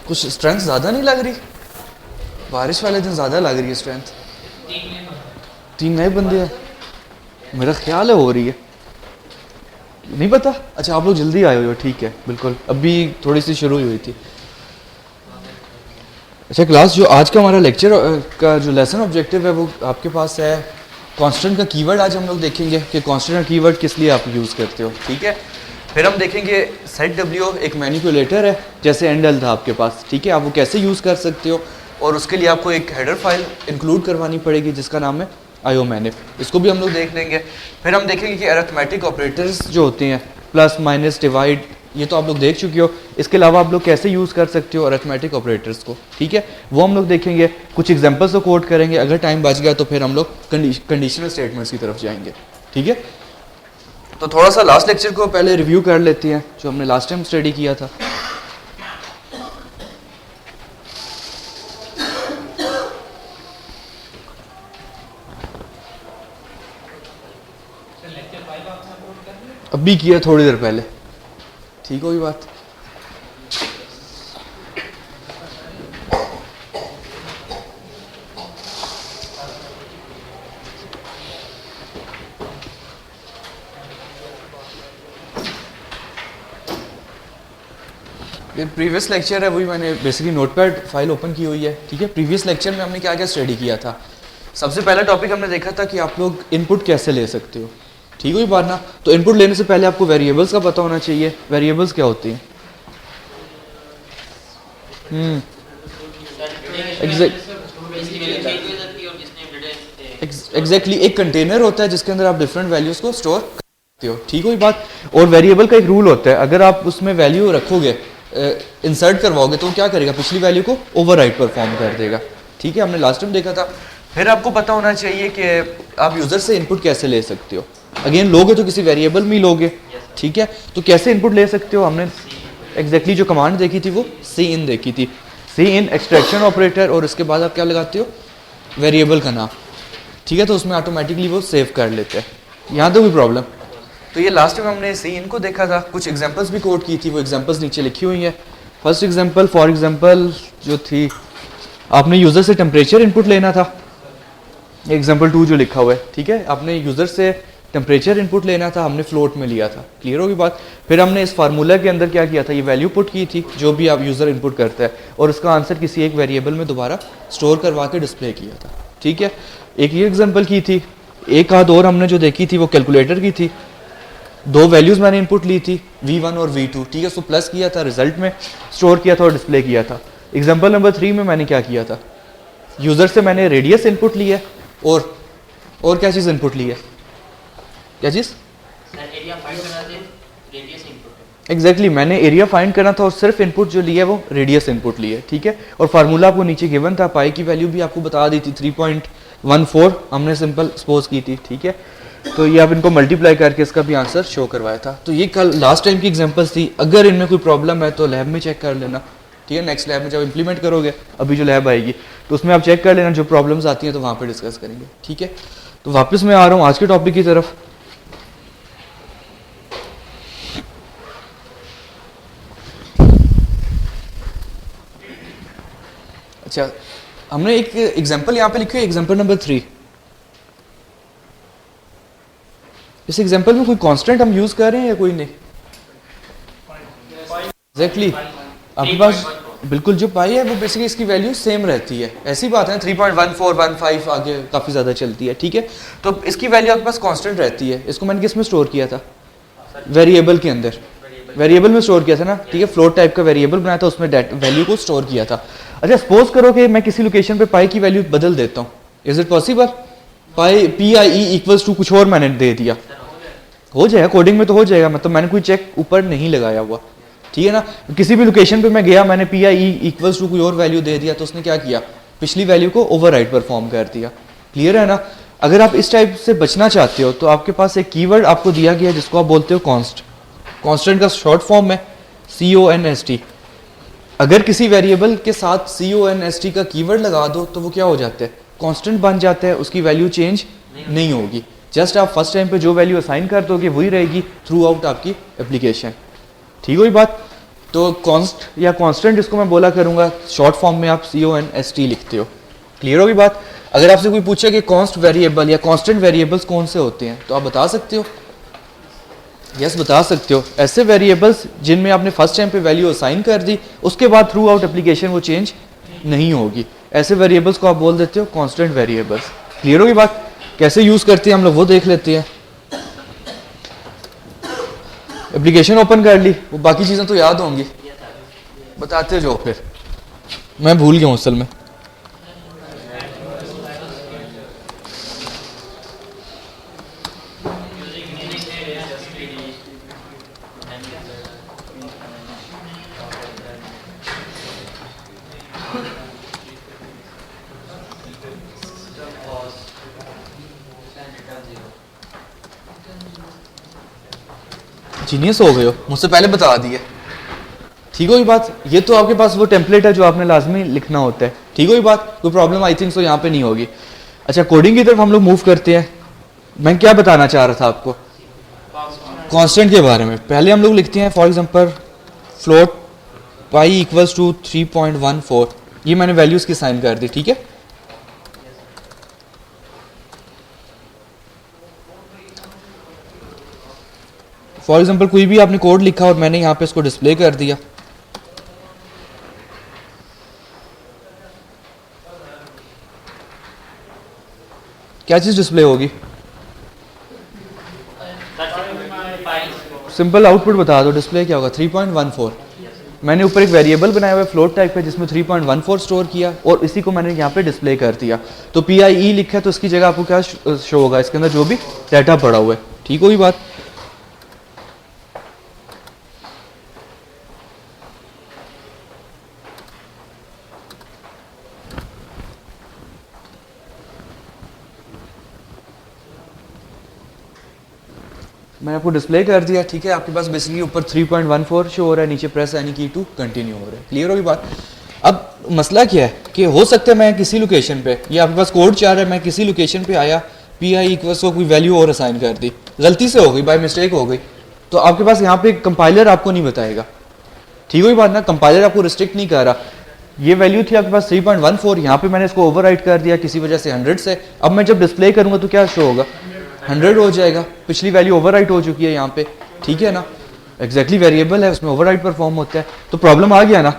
कुछ स्ट्रेंथ ज़्यादा नहीं लग रही? बारिश वाले दिन ज़्यादा लग रही है स्ट्रेंथ। 3 नए बंदे हैं, मेरा ख्याल है हो रही है, नहीं पता। अच्छा आप लोग जल्दी आए हुए हो, ठीक है बिल्कुल, अभी थोड़ी सी शुरू हुई थी। अच्छा क्लास, जो आज का हमारा लेक्चर का जो लेसन ऑब्जेक्टिव है वो आपके पास है। कांस्टेंट का कीवर्ड आज हम लोग देखेंगे कि कांस्टेंट का कीवर्ड किस लिए आप यूज़ करते हो, ठीक है। फिर हम देखेंगे सेट डब्ल्यू एक मैनिपुलेटर है, जैसे एंडल था आपके पास, ठीक है, आप वो कैसे यूज़ कर सकते हो, और उसके लिए आपको एक हेडर फाइल इंक्लूड करवानी पड़ेगी जिसका नाम है IOMANIP, इसको भी हम लोग देख लेंगे। फिर हम देखेंगे कि अरिथमेटिक ऑपरेटर्स जो होते हैं, प्लस माइनस डिवाइड, ये तो आप लोग देख चुके हो। इसके अलावा आप लोग कैसे यूज़ कर सकते हो अरिथमेटिक ऑपरेटर्स को, ठीक है, वो हम लोग देखेंगे। कुछ एग्जांपल्स को कोट करेंगे, अगर टाइम बच गया तो फिर हम लोग कंडीशनल स्टेटमेंट्स की तरफ जाएंगे, ठीक है। तो थोड़ा सा लास्ट लेक्चर को पहले रिव्यू कर लेते हैं जो हमने लास्ट टाइम स्टडी किया था। अभी किया थोड़ी देर पहले, ठीक होगी बात। ये प्रीवियस लेक्चर है, वही मैंने बेसिकली नोटपैड फाइल ओपन की हुई है, ठीक है। प्रीवियस लेक्चर में हमने क्या क्या स्टडी किया था। सबसे पहला टॉपिक हमने देखा था कि आप लोग इनपुट कैसे ले सकते हो, ठीक हुई बात ना। तो इनपुट लेने से पहले आपको वेरिएबल्स का पता होना चाहिए। वेरिएबल्स क्या होती हैं? एग्जैक्टली एक कंटेनर होता है जिसके अंदर आप डिफरेंट वैल्यूज को स्टोर करते हो, ठीक हुई बात। और वेरिएबल का एक रूल होता है, अगर आप उसमें वैल्यू रखोगे, इंसर्ट करवाओगे, तो क्या करेगा, पिछली वैल्यू को ओवरराइट परफॉर्म कर देगा, ठीक है, हमने लास्ट टाइम देखा था। फिर आपको पता होना चाहिए कि आप यूजर से इनपुट कैसे ले सकते हो। अगेन लोगे तो किसी वेरिएबल में लोगे, ठीक है, तो कैसे इनपुट ले सकते हो। हमने एग्जैक्टली जो कमांड देखी थी वो सी देखी थी, सी एक्सट्रैक्शन ऑपरेटर, और उसके बाद आप क्या लगाते हो, वेरिएबल का नाम, ठीक है, तो उसमें ऑटोमेटिकली वो सेव कर लेते हैं। यहाँ तो कोई प्रॉब्लम। तो ये लास्ट टाइम हमने सी को देखा था, कुछ एग्जांपल्स भी कोड की थी, वो एग्जांपल्स नीचे लिखी हुई हैं। फर्स्ट एग्जांपल, फॉर एग्जांपल जो थी, आपने यूज़र से टेम्परेचर इनपुट लेना था, एग्जांपल 2 जो लिखा हुआ है, ठीक है, आपने यूज़र से टेम्परेचर इनपुट लेना था, हमने फ्लोट में लिया था, क्लियर होगी बात। फिर हमने इस फार्मूला के अंदर क्या किया था, ये वैल्यू पुट की थी जो भी आप यूज़र इनपुट करता है, और उसका आंसर किसी एक वेरिएबल में दोबारा स्टोर करवा के डिस्प्ले किया था, ठीक है। एक ये एग्जांपल की थी। एक आध और हमने जो देखी थी वो कैलकुलेटर की थी। 2 वैल्यूज़ मैंने इनपुट ली थी, V1 और V2, ठीक है, उसको प्लस किया था, रिजल्ट में स्टोर किया था और डिस्प्ले किया था। एग्जांपल नंबर 3 में मैंने क्या किया था, यूज़र से मैंने रेडियस इनपुट ली है, और क्या चीज़ इनपुट ली है, क्या चीज़, एग्जैक्टली मैंने एरिया फाइंड करना था और सिर्फ इनपुट जो लिया है वो रेडियस इनपुट ली है, ठीक है। और फार्मूला आपको नीचे गिवन था, पाई की वैल्यू भी आपको बता दी थी 3.14 हमने सिंपल सपोज की थी, ठीक है। तो ये आप इनको मल्टीप्लाई करके इसका भी आंसर शो करवाया था। तो ये कल लास्ट टाइम की एग्जांपल्स थी। अगर इनमें कोई प्रॉब्लम है तो लैब में चेक कर लेना, ठीक है, नेक्स्ट लैब में जब इम्प्लीमेंट करोगे, अभी जो लैब आएगी तो उसमें आप चेक कर लेना, जो प्रॉब्लम्स आती हैं तो वहाँ पर डिस्कस करेंगे, ठीक है। तो वापस मैं आ रहा हूँ आज के टॉपिक की तरफ। अच्छा, हमने एक एग्जांपल यहाँ पे लिखी है, एग्जांपल नंबर 3। इस एग्जांपल में कोई कांस्टेंट हम यूज कर रहे हैं या कोई नहीं? एग्जैक्टली आपके पास बिल्कुल जो पाई है वो बेसिकली इसकी वैल्यू सेम रहती है, ऐसी बात है 3.1415 आगे काफ़ी ज़्यादा चलती है, ठीक है। तो इसकी वैल्यू आपके पास कांस्टेंट रहती है। इसको मैंने किस में स्टोर किया था, वेरिएबल के अंदर, वेरिएबल में स्टोर किया था ना, ठीक है, फ्लोट टाइप का वेरिएबल बनाया था, उसमें वैल्यू को स्टोर किया था। अच्छा सपोज करो कि मैं किसी लोकेशन पे पाई की वैल्यू बदल देता हूँ, is it possible? Pie PIE equals to कुछ और मैंने दे दिया, हो जाएगा, कोडिंग में तो हो जाएगा, मतलब मैंने कोई चेक ऊपर नहीं लगाया हुआ, ठीक है ना। किसी भी लोकेशन पे मैं गया, मैंने PIE इक्वल्स टू कोई और वैल्यू दे दिया, तो उसने क्या किया, पिछली वैल्यू को ओवरराइट परफॉर्म कर दिया, क्लियर है ना। अगर आप इस टाइप से बचना चाहते हो तो आपके पास एक कीवर्ड आपको दिया गया है जिसको आप बोलते हो कॉन्स्ट। कांस्टेंट का शॉर्ट फॉर्म है CONST। अगर किसी वेरिएबल के साथ CONST का कीवर्ड लगा दो तो वो क्या हो जाता है, कांस्टेंट बन जाता है, उसकी वैल्यू चेंज नहीं होगी। जस्ट आप फर्स्ट टाइम पे जो वैल्यू असाइन कर दोगे वही रहेगी थ्रू आउट आपकी एप्लीकेशन। ठीक हुई बात। तो कॉन्स्ट या कांस्टेंट जिसको मैं बोला करूंगा शॉर्ट फॉर्म में आप CONST लिखते हो। क्लियर होगी बात। अगर आपसे कोई पूछे कि कॉन्स्ट वेरिएबल या कांस्टेंट वेरिएबल्स कौन से होते हैं तो आप बता सकते हो, यस बता सकते हो। ऐसे वेरिएबल्स जिनमें आपने फर्स्ट टाइम पे वैल्यू असाइन कर दी, उसके बाद थ्रू आउट एप्लीकेशन वो चेंज नहीं होगी, ऐसे वेरिएबल्स को आप बोल देते हो कांस्टेंट वेरिएबल्स। क्लियर होगी बात। कैसे यूज करते हैं हम लोग वो देख लेते हैं। एप्लीकेशन ओपन कर ली, वो बाकी चीजें तो याद होंगी, बताते जो फिर मैं भूल गया हूँ असल में। जीनियस हो गए हो, मुझसे पहले बता दिए। ठीक हो ये बात। ये तो आपके पास वो टेम्पलेट है जो आपने लाजमी लिखना होता है। ठीक हो ये बात, कोई प्रॉब्लम आई थिंक सो यहाँ पे नहीं होगी। अच्छा, कोडिंग की तरफ हम लोग मूव करते हैं। मैं क्या बताना चाह रहा था आपको कांस्टेंट के बारे में। पहले हम लोग लिखते हैं for example float pie equals to 3.14। ये मैंने वैल्यूज की साइन कर दी। ठीक है, फॉर एग्जांपल कोई भी आपने कोड लिखा और मैंने यहाँ पे इसको डिस्प्ले कर दिया। क्या चीज डिस्प्ले होगी? सिंपल आउटपुट बता दो, डिस्प्ले क्या होगा? 3.14। मैंने ऊपर एक वेरिएबल बनाया हुआ है फ्लोट टाइप पे जिसमें 3.14 स्टोर किया और इसी को मैंने यहाँ पे डिस्प्ले कर दिया। तो PIE लिखा है तो इसकी जगह आपको क्या शो होगा? इसके अंदर जो भी डाटा पड़ा हुआ है। ठीक होगी बात। मैंने आपको डिस्प्ले कर दिया। ठीक है, आपके पास बेसिकली ऊपर 3.14 शो हो रहा है, नीचे प्रेस यानी की टू कंटिन्यू हो रहा है। क्लियर होगी बात। अब मसला क्या है कि हो सकता है मैं किसी लोकेशन पे, ये आपके पास कोड चाह रहा है, मैं किसी लोकेशन पे आया, PI इक्वल्स को कोई वैल्यू और असाइन कर दी, गलती से हो गई, बाय मिस्टेक हो गई, तो आपके पास यहाँ पे कंपाइलर आपको नहीं बताएगा। ठीक होगी बात ना, कंपाइलर आपको रिस्ट्रिक्ट नहीं कर रहा। ये वैल्यू थी आपके पास 3.14, यहाँ पे मैंने इसको ओवरराइट कर दिया किसी वजह से 100 से। अब मैं जब डिस्प्ले करूंगा तो क्या शो होगा? 100 हो जाएगा। पिछली वैल्यू ओवरराइट हो चुकी है यहाँ पे। ठीक है ना, एग्जैक्टली वेरिएबल है, उसमें ओवरराइट परफॉर्म होता है, तो प्रॉब्लम आ गया ना।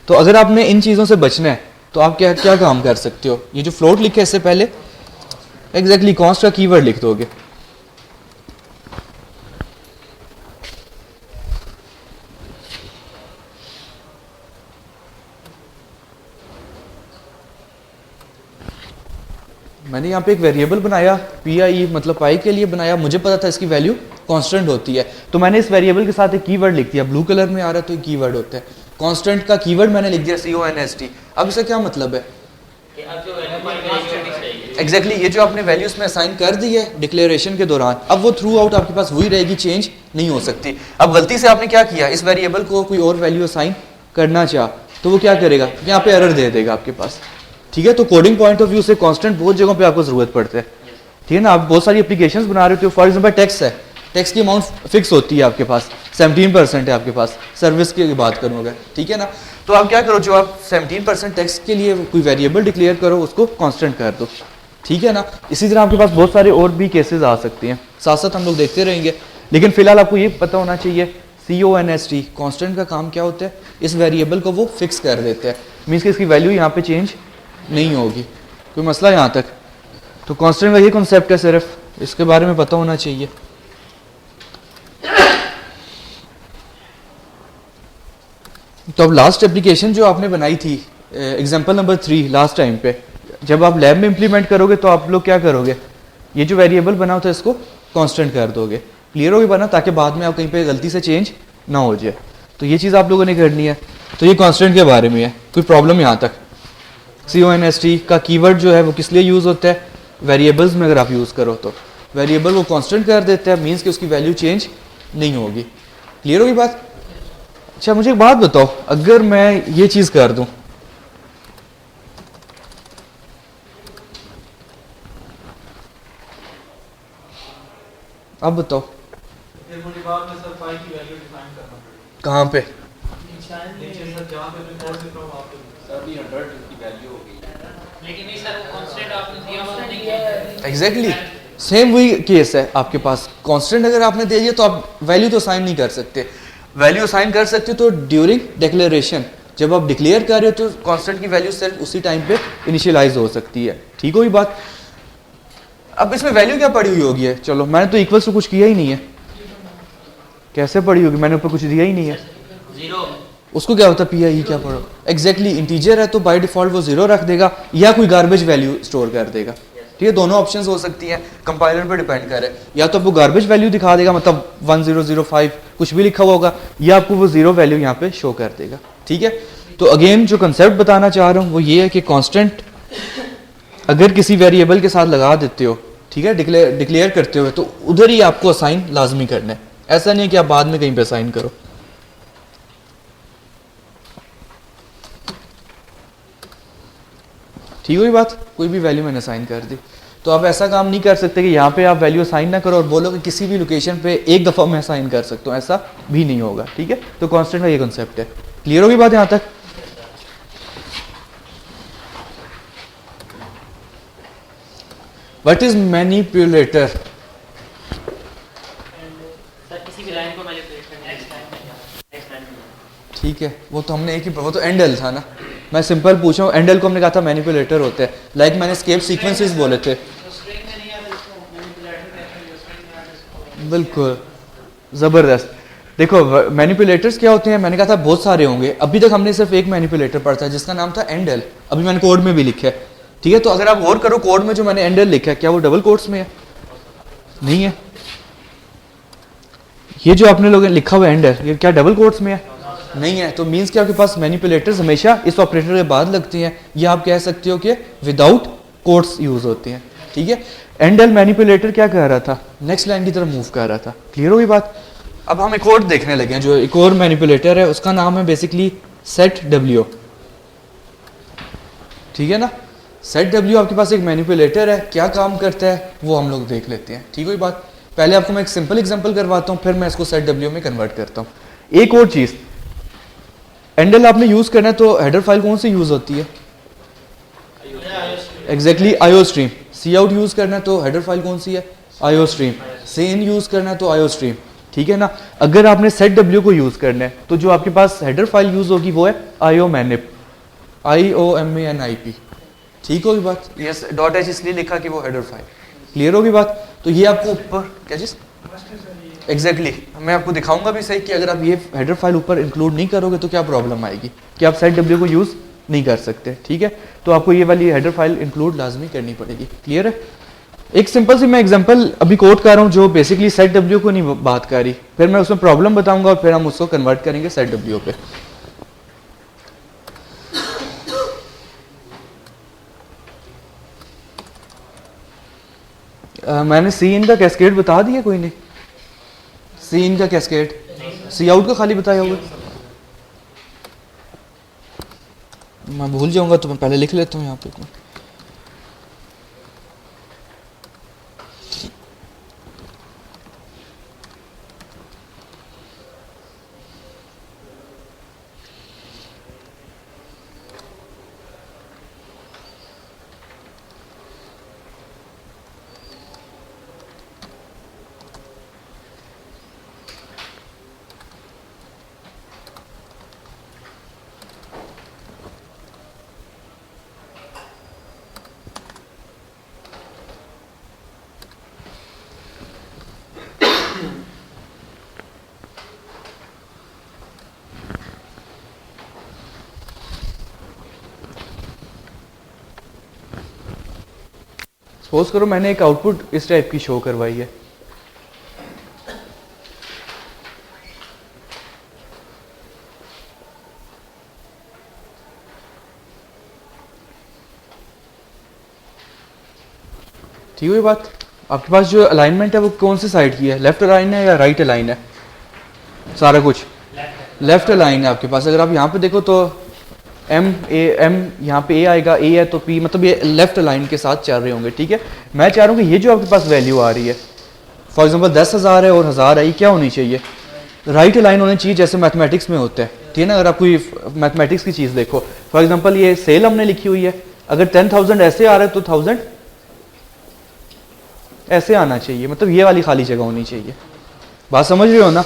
तो अगर आपने इन चीज़ों से बचना है तो आप क्या क्या काम कर सकते हो? ये जो फ्लोट लिखे इससे पहले एग्जैक्टली कॉन्स्ट का कीवर्ड लिख दोगे। मैंने यहाँ पे एक वेरिएबल बनाया PIE मतलब पाई के लिए बनाया, मुझे पता था इसकी वैल्यू कांस्टेंट होती है, तो मैंने इस वेरिएबल के साथ एक कीवर्ड लिख दिया। ब्लू कलर में आ रहा है तो एक कीवर्ड होता है कांस्टेंट का कीवर्ड मैंने लिख दिया CONST। अब इसका क्या मतलब है? एग्जैक्टली ये जो आपने वैल्यूज में असाइन कर दी है डिक्लेरेशन के दौरान, अब वो थ्रू आउट आपके पास वही रहेगी, चेंज नहीं हो सकती। अब गलती से आपने क्या किया, इस वेरिएबल को कोई और वैल्यू असाइन करना चाह तो वो क्या करेगा? यहाँ पे एरर दे देगा आपके पास। ठीक है, तो कोडिंग पॉइंट ऑफ व्यू से कांस्टेंट बहुत जगहों पे आपको जरूरत पड़ता है। ठीक है ना, आप बहुत सारी एप्लीकेशंस बना रहे हो, फॉर एग्जांपल टेक्स्ट है, टेक्स्ट की अमाउंट फिक्स होती है आपके पास, 17% है आपके पास, सर्विस की बात करूँगा। ठीक है ना, तो आप क्या करो, जो आप 17% टेक्स्ट के लिए कोई वेरिएबल डिक्लेयर करो उसको कांस्टेंट कर दो। ठीक है ना, इसी तरह आपके पास बहुत सारे और भी केसेस आ सकते हैं, साथ साथ हम लोग देखते रहेंगे। लेकिन फिलहाल आपको ये पता होना चाहिए CONST कांस्टेंट का काम क्या होता है, इस वेरिएबल को वो फिक्स कर देते हैं, मीन्स कि इसकी वैल्यू यहाँ पे चेंज नहीं होगी। कोई मसला यहाँ तक? तो कांस्टेंट का ये कॉन्सेप्ट है, सिर्फ इसके बारे में पता होना चाहिए। तो अब लास्ट एप्लीकेशन जो आपने बनाई थी, एग्जांपल नंबर 3 लास्ट टाइम पे, जब आप लैब में इंप्लीमेंट करोगे तो आप लोग क्या करोगे? ये जो वेरिएबल बना होता है इसको कांस्टेंट कर दोगे। क्लियर होगी बना, ताकि बाद में आप कहीं पे गलती से चेंज ना हो जाए। तो ये चीज़ आप लोगों ने करनी है। तो ये कांस्टेंट के बारे में है। कोई प्रॉब्लम यहाँ तक? CONST का कीवर्ड जो है वो किस लिए यूज़ होता है? वेरिएबल्स में अगर आप यूज़ करो तो वेरिएबल वो कांस्टेंट कर देता है, मीन्स कि उसकी वैल्यू चेंज नहीं होगी। क्लियर होगी बात? अच्छा मुझे एक बात बताओ, अगर मैं ये चीज़ कर दूं, अब बताओ फिर मुझे बाद में सर फाई की वैल्यू डिफाइन करना पड़ेगा। कहाँ पे? नीचे सर जहाँ पे मैं कोड लिख रहा हूँ वहाँ पे सर भी 100 की वैल्यू हो गई, लेकिन नहीं सर, वो कांस्टेंट आपने दिया हुआ नहीं किया। एग्जैक्टली सेम वही केस है आपके पास। कांस्टेंट अगर आपने दे दिया तो आप वैल्यू तो असाइन नहीं कर सकते। वैल्यू असाइन कर सकते हो तो ड्यूरिंग डिक्लेरेशन, जब आप डिक्लेयर कर रहे हो तो कांस्टेंट की वैल्यू सिर्फ उसी टाइम पे इनिशियलाइज हो सकती है। ठीक होगी बात? अब इसमें वैल्यू क्या पड़ी हुई होगी है? चलो मैंने तो इक्वल्स टू कुछ किया ही नहीं है, कैसे पड़ी होगी? मैंने ऊपर कुछ दिया ही नहीं है। जीरो उसको क्या होता है पी आई क्या पढ़ो? एग्जैक्टली इंटीजर है तो बाय डिफॉल्ट वो जीरो रख देगा या कोई गार्बेज वैल्यू स्टोर कर देगा। ठीक है, दोनों ऑप्शंस हो सकती हैं, कंपाइलर पर डिपेंड करे। या तो आपको गार्बेज वैल्यू दिखा देगा, मतलब 1005 कुछ भी लिखा हुआ होगा, या आपको वो जीरो वैल्यू यहाँ पे शो कर देगा। ठीक है, तो अगेन जो कंसेप्ट बताना चाह रहा हूँ वो ये है कि कांस्टेंट अगर किसी वेरिएबल के साथ लगा देते हो, ठीक है, डिक्लेयर करते हो, तो उधर ही आपको असाइन लाजमी करना है। ऐसा नहीं है कि आप बाद में कहीं पे असाइन करो। ठीक हुई बात? कोई भी वैल्यू मैंने असाइन कर दी, तो आप ऐसा काम नहीं कर सकते कि यहाँ पे आप वैल्यू असाइन ना करो और बोलो कि किसी भी लोकेशन पे एक दफ़ा मैं असाइन कर सकता हूँ, ऐसा भी नहीं होगा। ठीक है, तो कांस्टेंट का ये कॉन्सेप्ट है। क्लियर होगी बात यहाँ तक? What is manipulator? सर, किसी भी लाइन को मैनिपुलेट करना है। ठीक है, वो तो हमने एक ही, वो तो एंडल था ना, मैं सिंपल पूछा हूँ। एंडल को हमने कहा था मैनिपुलेटर होते हैं, लाइक मैंने स्केप सीक्वेंसेस बोले थे। बिल्कुल ज़बरदस्त। देखो मैनिपुलेटर्स क्या होते हैं, मैंने कहा था बहुत सारे होंगे, अभी तक हमने सिर्फ एक मैनिपुलेटर पढ़ा था जिसका नाम था एंडल, अभी मैंने कोड में भी लिखा है। ठीक है, तो अगर आप गौर करो कोड में जो मैंने एंडल लिखा है, क्या वो डबल कोट्स में है? नहीं है। ये जो आपने लोगों ने लिखा हुआ एंडल, ये क्या डबल कोट्स में है? नहीं है। तो मीन्स कि आपके पास मैनिपुलेटर्स हमेशा इस ऑपरेटर के बाद लगते हैं, या आप कह सकते हो कि विदाउट कोट्स यूज होते हैं। ठीक है, एंडल मैनिपुलेटर क्या कह रहा था? नेक्स्ट लाइन की तरफ मूव कर रहा था। क्लियर होगी बात? अब हम एक और देखने लगे हैं, जो एक और मैनिपुलेटर है, उसका नाम है बेसिकली सेट डब्ल्यू। ठीक है ना, सेट डब्ल्यू आपके पास एक मैनिपुलेटर है, क्या काम करता है वो हम लोग देख लेते हैं। ठीक हुई बात? पहले आपको मैं एक सिंपल एग्जांपल करवाता हूँ, फिर मैं इसको सेट डब्ल्यू में कन्वर्ट करता हूँ। एक और चीज़, एंडल आपने यूज़ करना है तो हेडर फाइल कौन सी यूज़ होती है? Exactly iostream. Cout use करना है तो हेडर फाइल कौन सी है? Iostream. Cin use करना है तो आईओ स्ट्रीम। ठीक है ना, अगर आपने सेट डब्ल्यू को यूज़ करना है तो जो आपके पास हेडर फाइल यूज़ होगी वो है आईओ मैनिप, IOMANIP। ठीक होगी बात? यस, डॉट एच इसलिए लिखा कि वो हेडर फाइल। क्लियर होगी बात? तो ये आपको ऊपर क्या चीज़ एग्जैक्टली मैं आपको दिखाऊंगा भी सही कि अगर आप ये हेडर फाइल ऊपर इंक्लूड नहीं करोगे तो क्या प्रॉब्लम आएगी कि आप सेट डब्ल्यू को यूज़ नहीं कर सकते। ठीक है, तो आपको ये वाली हेडर फाइल इंक्लूड लाजमी करनी पड़ेगी। क्लियर है? एक सिंपल सी मैं एग्जांपल अभी कोट कर रहा हूँ जो बेसिकली सेट डब्ल्यू को नहीं बात कर रही, फिर मैं उसमें प्रॉब्लम बताऊंगा और फिर हम उसको कन्वर्ट करेंगे सेट डब्ल्यू पे। मैंने सी इन का कैस्केड बता दिया कोई ने? सी इन का कैस्केड, सी आउट का खाली बताया होगा, मैं भूल जाऊंगा तो मैं पहले लिख लेता हूँ यहाँ पे। सपोज करो मैंने एक आउटपुट इस टाइप की शो करवाई है, ठीक है ये बात। आपके पास जो अलाइनमेंट है वो कौन सी साइड की है, लेफ्ट अलाइन है या राइट अलाइन है? सारा कुछ लेफ्ट अलाइन है आपके पास। अगर आप यहाँ पे देखो तो एम यहाँ पे ए आएगा, ए है तो पी, मतलब ये लेफ्ट अलाइन के साथ चल रहे होंगे। ठीक है, मैं चाह रहा हूँ कि ये जो आपके पास वैल्यू आ रही है, फॉर एग्जांपल 10,000 है और 1000 है, ये क्या होनी चाहिए? राइट अलाइन होनी चाहिए, जैसे मैथमेटिक्स में होता है। ठीक है ना, अगर आप कोई मैथमेटिक्स की चीज़ देखो, फॉर एग्जांपल ये सेल हमने लिखी हुई है, अगर 10,000 ऐसे आ रहा है तो 1000 ऐसे आना चाहिए, मतलब ये वाली खाली जगह होनी चाहिए। बात समझ रहे हो ना?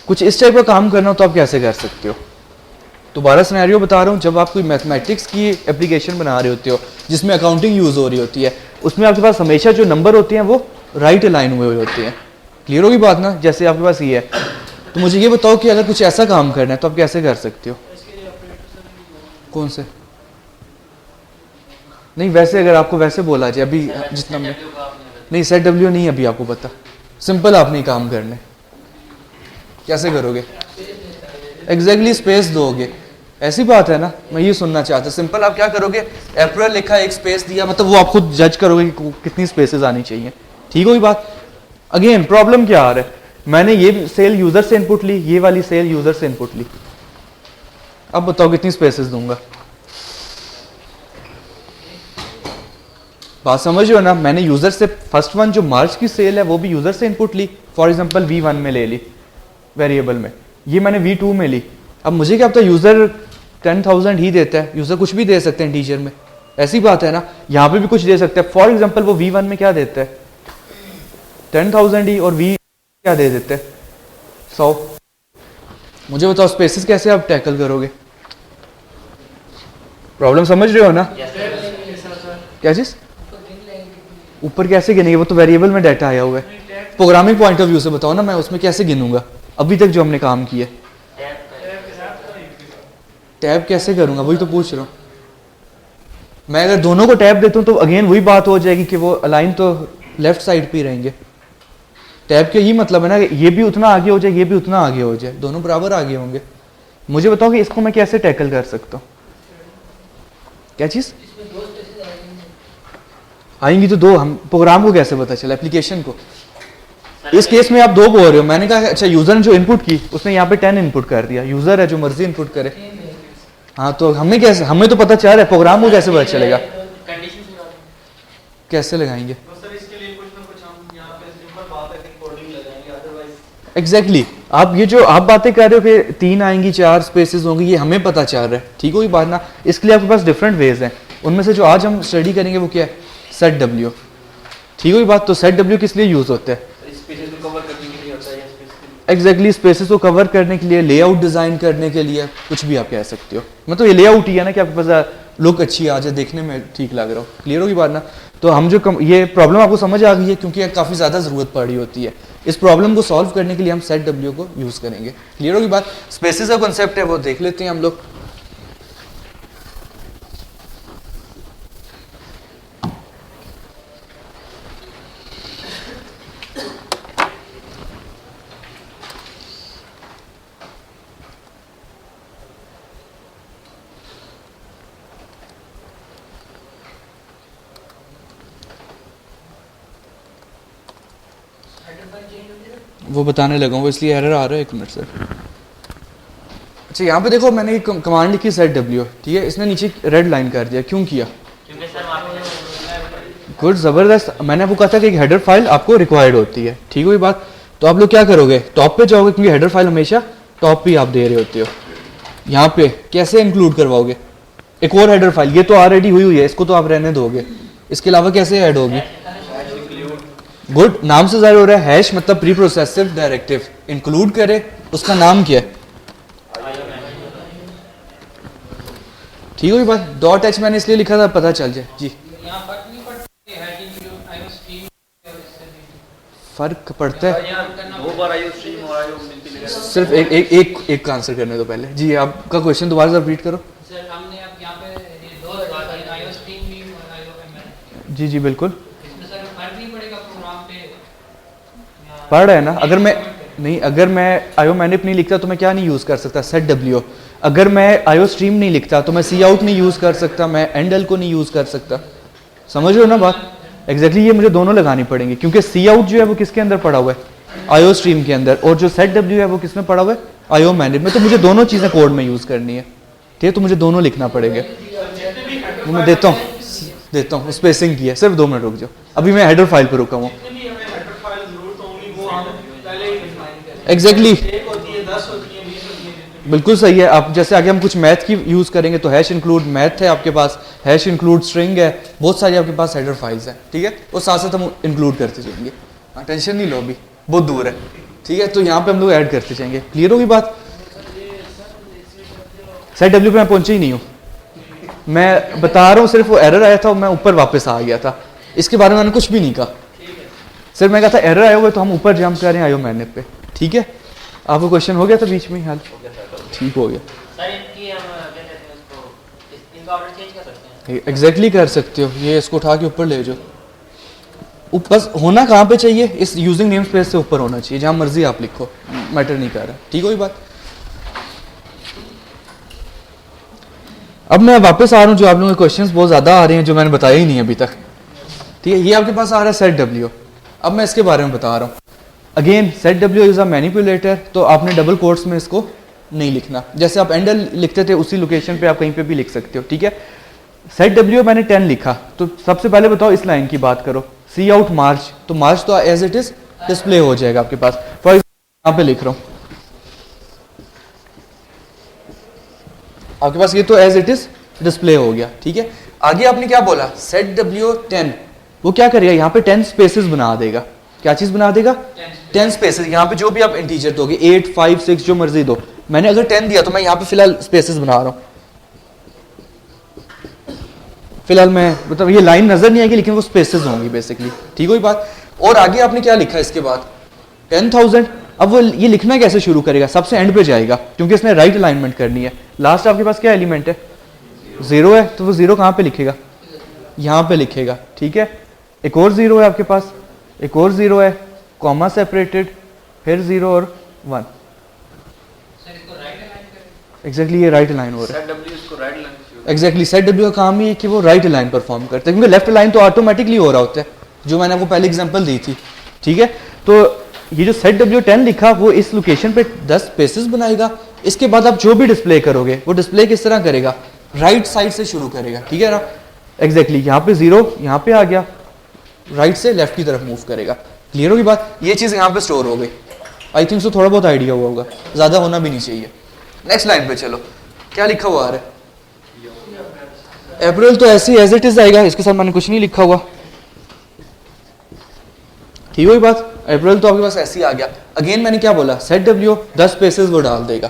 कुछ इस टाइप का काम करना हो तो आप कैसे कर सकते हो? दोबारा सिनेरियो बता रहा हूँ, जब आप कोई मैथमेटिक्स की एप्लीकेशन बना रहे होते हो जिसमें अकाउंटिंग यूज़ हो रही होती है, उसमें आपके पास हमेशा जो नंबर होते हैं वो राइट अलाइन हुए होते हैं। क्लियर होगी बात ना? जैसे आपके पास ये है, तो मुझे ये बताओ कि अगर कुछ ऐसा काम करना है तो आप कैसे कर सकते हो? कौन से? नहीं, वैसे अगर आपको वैसे बोला जाए अभी जितना मैं नहीं, सेट डब्ल्यू नहीं अभी आपको पता, सिंपल आपने काम करने, कैसे करोगे? एग्जैक्टली स्पेस दोगे, ऐसी बात है ना, मैं ये सुनना चाहता। सिंपल आप क्या करोगे, अप्रैल लिखा, एक स्पेस दिया, मतलब वो आप खुद जज करोगे कि कितनी स्पेसेस आनी चाहिए। ठीक होगी बात? अगेन प्रॉब्लम क्या आ रहा है, मैंने ये सेल यूजर से इनपुट ली, ये वाली सेल यूजर से इनपुट ली, अब बताओ कितनी स्पेसेस दूंगा? बात समझ रहे हो ना? मैंने यूजर से फर्स्ट वन जो मार्च की सेल है वो भी यूजर से input Lee, for example V1 में ले ली वेरिएबल में, ये मैंने V2 में ली। अब मुझे क्या पता यूजर 10,000 ही देता है, यूजर कुछ भी दे सकते हैं इंटीजर में, ऐसी बात है ना? यहाँ पे भी कुछ दे सकते हैं। फॉर एग्जांपल वो V1 में क्या देता है, 10,000 ही, और V क्या दे देते हैं, 100। मुझे बताओ स्पेसिस कैसे आप टैकल करोगे? प्रॉब्लम समझ रहे हो ना? क्या चीज? ऊपर कैसे गिनेंगे, वो तो वेरिएबल में डाटा आया हुआ है। प्रोग्रामिंग पॉइंट ऑफ व्यू से बताओ ना, मैं उसमें कैसे गिनूंगा अभी तक जो हमने काम किया? टैब कैसे करूंगा, वही तो पूछ रहा हूँ मैं। अगर दोनों को टैब देता हूँ तो अगेन वही बात हो जाएगी कि वो अलाइन तो लेफ्ट साइड पे ही रहेंगे। टैब के ही मतलब है ना, ये भी उतना आगे हो जाए, ये भी उतना आगे हो जाए, दोनों बराबर आगे होंगे। मुझे बताओ कि इसको मैं कैसे टैकल कर सकता हूँ? क्या चीज आएंगी तो दो, हम प्रोग्राम को कैसे पता चला, एप्लीकेशन को? इस केस में आप दो बोल रहे हो, मैंने कहा अच्छा यूजर ने जो इनपुट की उसने यहाँ पे 10 इनपुट कर दिया, यूजर है जो मर्जी इनपुट करे। हाँ तो हमें कैसे, हमें तो पता चल रहा है, प्रोग्राम को कैसे पता चलेगा? कैसे लगाएंगे? एग्जैक्टली आप ये जो आप बातें कर रहे हो कि 3 आएंगी 4 स्पेसेस होंगी, ये हमें पता चल रहा है। ठीक होगी बात ना? इसके लिए आपके पास डिफरेंट वेज हैं, उनमें से जो आज हम स्टडी करेंगे वो क्या है, सेट डब्ल्यू। ठीक होगी बात? तो सेट डब्ल्यू किस लिए यूज होता है? एग्जैक्टली स्पेसेस को कवर करने के लिए, लेआउट डिजाइन करने के लिए, कुछ भी आप कह सकते हो। मतलब ये लेआउट ही है ना कि आपके पास लुक अच्छी आ जाए, देखने में ठीक लग रहा हो। क्लियर होगी बात ना? तो हम जो ये प्रॉब्लम आपको समझ आ गई है, क्योंकि काफ़ी ज़्यादा ज़रूरत पड़ रही होती है। इस प्रॉब्लम को सॉल्व करने के लिए हम सेट डब्ल्यू को यूज़ करेंगे। क्लियर होगी बात? स्पेसेस का कॉन्सेप्ट है वो देख लेते हैं हम लोग। वो बताने लगा हूँ इसलिए एरर आ रहा है, 1 मिनट सर। अच्छा यहाँ पे देखो, मैंने एक कमांड लिखी सेट डब्ल्यू, ठीक है, इसने नीचे रेड लाइन कर दिया, क्यों किया? क्योंकि सर वहाँ गुड, ज़बरदस्त। मैंने आपको कहा था कि एक हेडर फाइल आपको रिक्वायर्ड होती है। ठीक हुई बात? तो आप लोग क्या करोगे, टॉप पे जाओगे, क्योंकि हेडर फाइल हमेशा टॉप पे आप दे रहे होते हो। यहाँ पे कैसे इंक्लूड करवाओगे एक और हेडर फाइल? ये तो ऑलरेडी हुई है, इसको तो आप रहने दोगे, इसके अलावा कैसे ऐड होगी? गुड, नाम से जाहिर हो रहा है, हैश मतलब प्री प्रोसेसिव डायरेक्टिव इंक्लूड करे, उसका नाम क्या है? ठीक होगी बात? डॉट एच मैंने इसलिए लिखा था पता चल जाए जी। फर्क पड़ता है, सिर्फ एक का आंसर करने दो पहले जी। आपका क्वेश्चन दोबारा से रिपीट करो। सर हमने अब यहाँ पे ये दो बात है, आईओ स्ट्रीम भी और आईओ एमएल। जी जी बिल्कुल। इसमें सर फर्क नहीं पड़ेगा प्रोग्राम पे? पढ़ रहा है ना? अगर मैं नहीं, अगर मैं आईओ मैनिप नहीं लिखता तो मैं क्या नहीं यूज़ कर सकता, सेट डब्ल्यू। अगर मैं आईओ स्ट्रीम नहीं लिखता तो मैं सी आउट नहीं यूज़ कर सकता, मैं एंड एल को नहीं यूज़ कर सकता। समझ रहे हो ना बात? एग्जैक्टली ये मुझे दोनों लगानी पड़ेंगी क्योंकि सी आउट जो है वो किसके अंदर पड़ा हुआ है, आईओ स्ट्रीम के अंदर, और जो सेट डब्ल्यू है वो किस में पड़ा हुआ है, आईओ मैनेज में। तो मुझे दोनों चीज़ें कोड में यूज़ करनी है, ठीक है, तो मुझे दोनों लिखना पड़ेगा। वो मैं देता हूँ स्पेसिंग की है, सिर्फ 2 मिनट रुक जाओ, अभी मैं हेडर फाइल पर रुका हूँ। एग्जैक्टली बिल्कुल सही है। आप जैसे आगे हम कुछ मैथ की यूज़ करेंगे तो हैश इंक्लूड मैथ है आपके पास, हैश इंक्लूड स्ट्रिंग है, बहुत सारी आपके पास हेडर फाइल्स हैं, ठीक है, और साथ साथ हम इंक्लूड करते जाएंगे। टेंशन नहीं लो, अभी बहुत दूर है, ठीक है, तो यहाँ पे हम लोग ऐड करते जाएंगे। क्लियर होगी बात? सेट डब्ल्यू पे मैं पहुंचे ही नहीं हूँ, मैं बता रहा हूँ, सिर्फ वो एरर आया था और मैं ऊपर वापस आ गया था, इसके बारे में मैंने कुछ भी नहीं कहा, सिर्फ मैं कहा था एरर आया हुआ है तो हम ऊपर जंप कर रहे हैं आयो मैनेज पे, ठीक है। आपको क्वेश्चन हो गया था बीच में हाल? ठीक हो गया। सर इनकी हम क्या कहते हैं उसको, इनका ऑर्डर चेंज कर सकते हैं? एग्जैक्टली कर सकते हो, ये इसको उठा के ऊपर ले जाओ। बस होना कहाँ पे चाहिए, इस यूजिंग नेम स्पेस से ऊपर होना चाहिए, जहाँ मर्जी आप लिखो, मैटर नहीं कर रहा, ठीक हो ये बात। अब मैं वापस आ रहा हूँ, जो आप लोगों के क्वेश्चंस बहुत ज़्यादा आ रहे हैं जो मैंने बताया ही नहीं अभी तक, ठीक है। ये आपके पास आ रहा है सेट डब्ल्यू, अब मैं इसके बारे में बता रहा हूँ। Again set W is a manipulator, तो आपने डबल कोट्स में इसको नहीं लिखना, जैसे आप एंडल लिखते थे उसी लोकेशन पे आप कहीं पे भी लिख सकते हो, ठीक है। सेट डब्ल्यू मैंने 10 लिखा, तो सबसे पहले बताओ इस लाइन की बात करो, सी आउट मार्च, तो मार्च तो एज इट इज डिस्प्ले हो जाएगा आपके पास। फॉर एग्जाम्पल यहाँ पे लिख रहा हूँ आपके पास, ये तो एज इट इज डिस्प्ले हो गया, ठीक है। आगे आपने क्या बोला, सेट डब्ल्यू 10, वो क्या करेगा, यहाँ पे 10 स्पेसेस बना देगा। क्या चीज बना देगा? 10 स्पेसेस। यहाँ पे जो भी आप इंटीजर दोगे 8, 5, 6 जो मर्जी दो, मैंने अगर 10 दिया तो मैं यहाँ पे फिलहाल स्पेसेस बना रहा हूँ, फिलहाल मैं मतलब ये लाइन नजर नहीं आएगी लेकिन वो स्पेसेस होंगी बेसिकली, ठीक हो बात। और आगे आपने क्या लिखा इसके बाद 10,000। अब वो ये लिखना कैसे शुरू करेगा, सबसे एंड पे जाएगा क्योंकि इसने राइट अलाइनमेंट करनी है। लास्ट आपके पास क्या एलिमेंट है, 0 है, तो वो 0 कहाँ पे लिखेगा, यहाँ पे लिखेगा, ठीक है। एक और 0 है आपके पास, एक और 0 है, कॉमा सेपरेटेड, फिर 0 और 1। एग्जैक्टली ये राइट अलाइन हो रहा है। एग्जैक्टली सेट डब्ल्यू का काम ही है कि वो राइट अलाइन परफॉर्म करता है, क्योंकि लेफ्ट अलाइन तो ऑटोमेटिकली हो रहा होता है, जो मैंने आपको पहले एग्जांपल दी थी, ठीक है। तो ये जो सेट डब्ल्यू 10 लिखा वो इस लोकेशन पे 10 स्पेसेस बनाएगा। इसके बाद आप जो भी डिस्प्ले करोगे वो डिस्प्ले किस तरह करेगा, राइट साइड से शुरू करेगा, ठीक है ना। एग्जैक्टली यहाँ पे 0 यहाँ पे आ गया, राइट से लेफ्ट की तरफ मूव करेगा। क्लियर होगी बात, ये चीज़ यहाँ पे स्टोर हो गई। आई थिंक सो थोड़ा बहुत आइडिया हुआ होगा, ज़्यादा होना भी नहीं चाहिए। नेक्स्ट लाइन पे चलो, क्या लिखा हुआ आ रहा है, अप्रैल तो ऐसे एज इट इज आएगा, इसके साथ मैंने कुछ नहीं लिखा हुआ, ठीक हुई बात। अप्रैल तो आपके पास ऐसे ही आ गया। अगेन मैंने क्या बोला, सेट डब्ल्यू 10 स्पेसेस वो डाल देगा,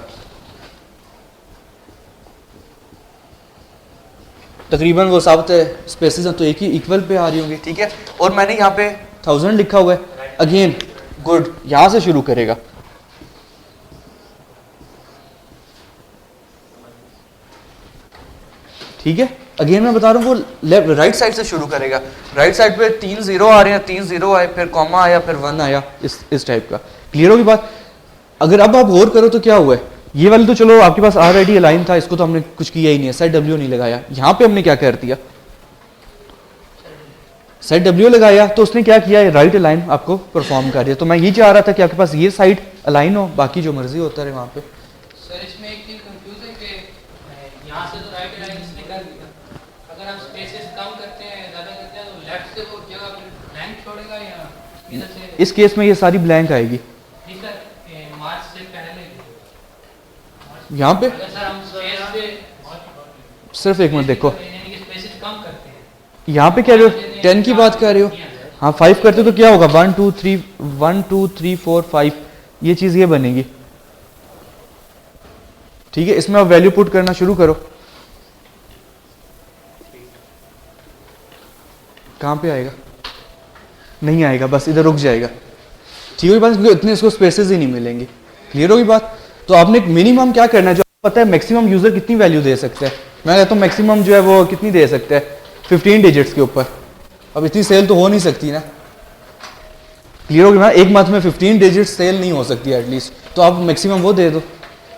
तकरीबन वो साबित स्पेसेस हैं तो एक ही इक्वल पे आ रही होंगी, ठीक है। और मैंने यहाँ पे 1000 लिखा हुआ है। अगेन गुड, यहां से शुरू करेगा, ठीक है। अगेन मैं बता रहा हूँ वो लेफ्ट राइट साइड से शुरू करेगा। राइट साइड पे 3 0 आ रहे हैं, 3 0 आए, फिर कॉमा आया, फिर 1 आया, इस टाइप का। क्लियर होगी बात। अगर अब आप गौर करो तो क्या हुआ है, ये वाली तो चलो आपके पास ऑलरेडी अलाइन था, इसको तो हमने कुछ किया ही नहीं है, सेट डब्ल्यू नहीं लगाया। यहाँ पे हमने क्या कर दिया, सेट डब्ल्यू लगाया, तो उसने क्या किया, राइट अलाइन आपको परफॉर्म कर दिया। तो मैं ये चाह रहा था कि आपके पास ये साइड अलाइन हो, बाकी जो मर्जी होता रहे वहाँ पे। सर इसमें एक चीज कंफ्यूज है कि यहाँ से तो राइट अलाइन इसने कर दिया, अगर हम स्पेसेस कम करते हैं, ज्यादा करते हैं, तो लेफ्ट से वो जगह ब्लैंक छोड़ेगा या इधर से? इस केस में ये सारी ब्लैंक आएगी। जी सर, मार्च से पहले यहाँ पे अगर सर हम स्पेस से सिर्फ एक मिनट देखो, यानी कि स्पेसेस कम करते हैं, यहाँ पे कह रहे हो 10 की बात कर रहे हो, हाँ 5 करते हो तो क्या होगा, 1 2 3 4 5, ये चीज ये बनेगी, ठीक है। इसमें आप वैल्यू पुट करना शुरू करो, कहाँ पे आएगा, नहीं आएगा, बस इधर रुक जाएगा, ठीक होगी बात, क्योंकि इतने इसको स्पेसेस ही नहीं मिलेंगे। क्लियर होगी बात। तो आपने एक मिनिमम क्या करना है, जो पता है मैक्सिमम यूजर कितनी वैल्यू दे सकता है, मैं कहता हूँ मैक्सिमम जो है वो कितनी दे सकता है, 15 डिजिट्स के ऊपर। अब इतनी सेल तो हो नहीं सकती ना, क्लियर होगी ना, एक मंथ में 15 डिजिट सेल नहीं हो सकती एटलीस्ट, तो आप मैक्सिमम वो दे दो,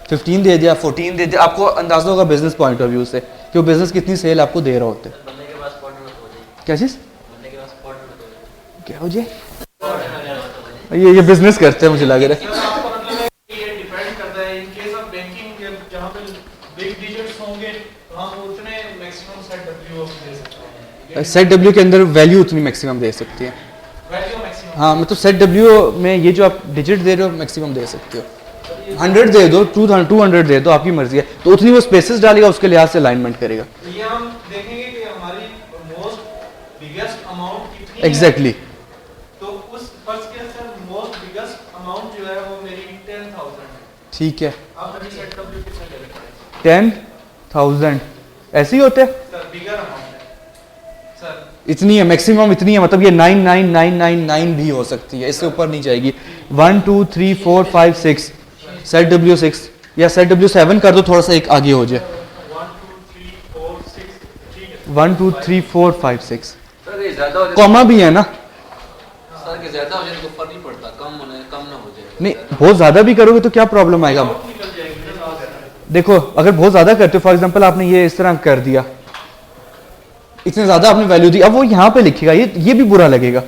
15 दे दिया, 14 दे दिया, आपको अंदाजा होगा बिजनेस पॉइंट ऑफ व्यू से कि वो बिजनेस कितनी सेल आपको दे रहा होता है। बनने के बाद स्पॉट में हो जाएगी, क्या चीज़, बनने के बाद स्पॉट में क्या हो जाए, ये बिजनेस करते हैं मुझे लग रहा है। सर आपका मतलब है कि ये डिपेंड करता है इन केस ऑफ बैंकिंग जहाँ पे बिग डिजिट्स होंगे तो हम उतने मैक्सिमम सेट डब्ल्यू दे सकते हैं। सेट डब्ल्यू के अंदर वैल्यू उतनी मैक्सिमम दे सकती है। वैल्यू मैक्सिमम हाँ मतलब सेट डब्ल्यू में ये जो आप डिजिट दे रहे हो मैक्सिमम दे सकते हो। 100 दे दो, 200 दे दो, आपकी मर्जी है। तो उतनी वो स्पेसेस डालेगा, उसके लिहाज से अलाइनमेंट करेगा। ये हम देखेंगे कि हमारी मोस्ट बिगेस्ट अमाउंट कितनी एग्जैक्टली है। तो उस फर्स्ट के अंदर मोस्ट बिगेस्ट अमाउंट जो है वो मेरी 10,000 है। ठीक है, आप अभी सेट डब्ल्यू कितना ले रहे हैं 10,000 ऐसे ही होते हैं। सर? बिगर अमाउंट है सर, इतनी है मैक्सिमम, इतनी है मतलब ये 99999 भी हो सकती है, इससे ऊपर नहीं जाएगी। 1 2 3 4 5 6 सेट डब्ल्यू 6 या सेट डब्ल्यू 7 कर दो, थोड़ा सा एक आगे हो जाए। 1 2 3 4 6 ठीक है। 1 2 3 4 5 6 सर ये ज्यादा हो जाए कॉमा भी है ना। सर के ज्यादा हो जाए तो फर्क नहीं पड़ता, कम ना हो जाए। नहीं बहुत ज्यादा भी करोगे तो क्या प्रॉब्लम आएगा। निकल जाएगी ना लास्ट। देखो अगर बहुत ज्यादा करते हो, फॉर एग्जांपल आपने ये इस तरह कर दिया, इतने ज्यादा आपने वैल्यू दी, अब वो यहाँ पे लिखेगा, ये भी बुरा लगेगा,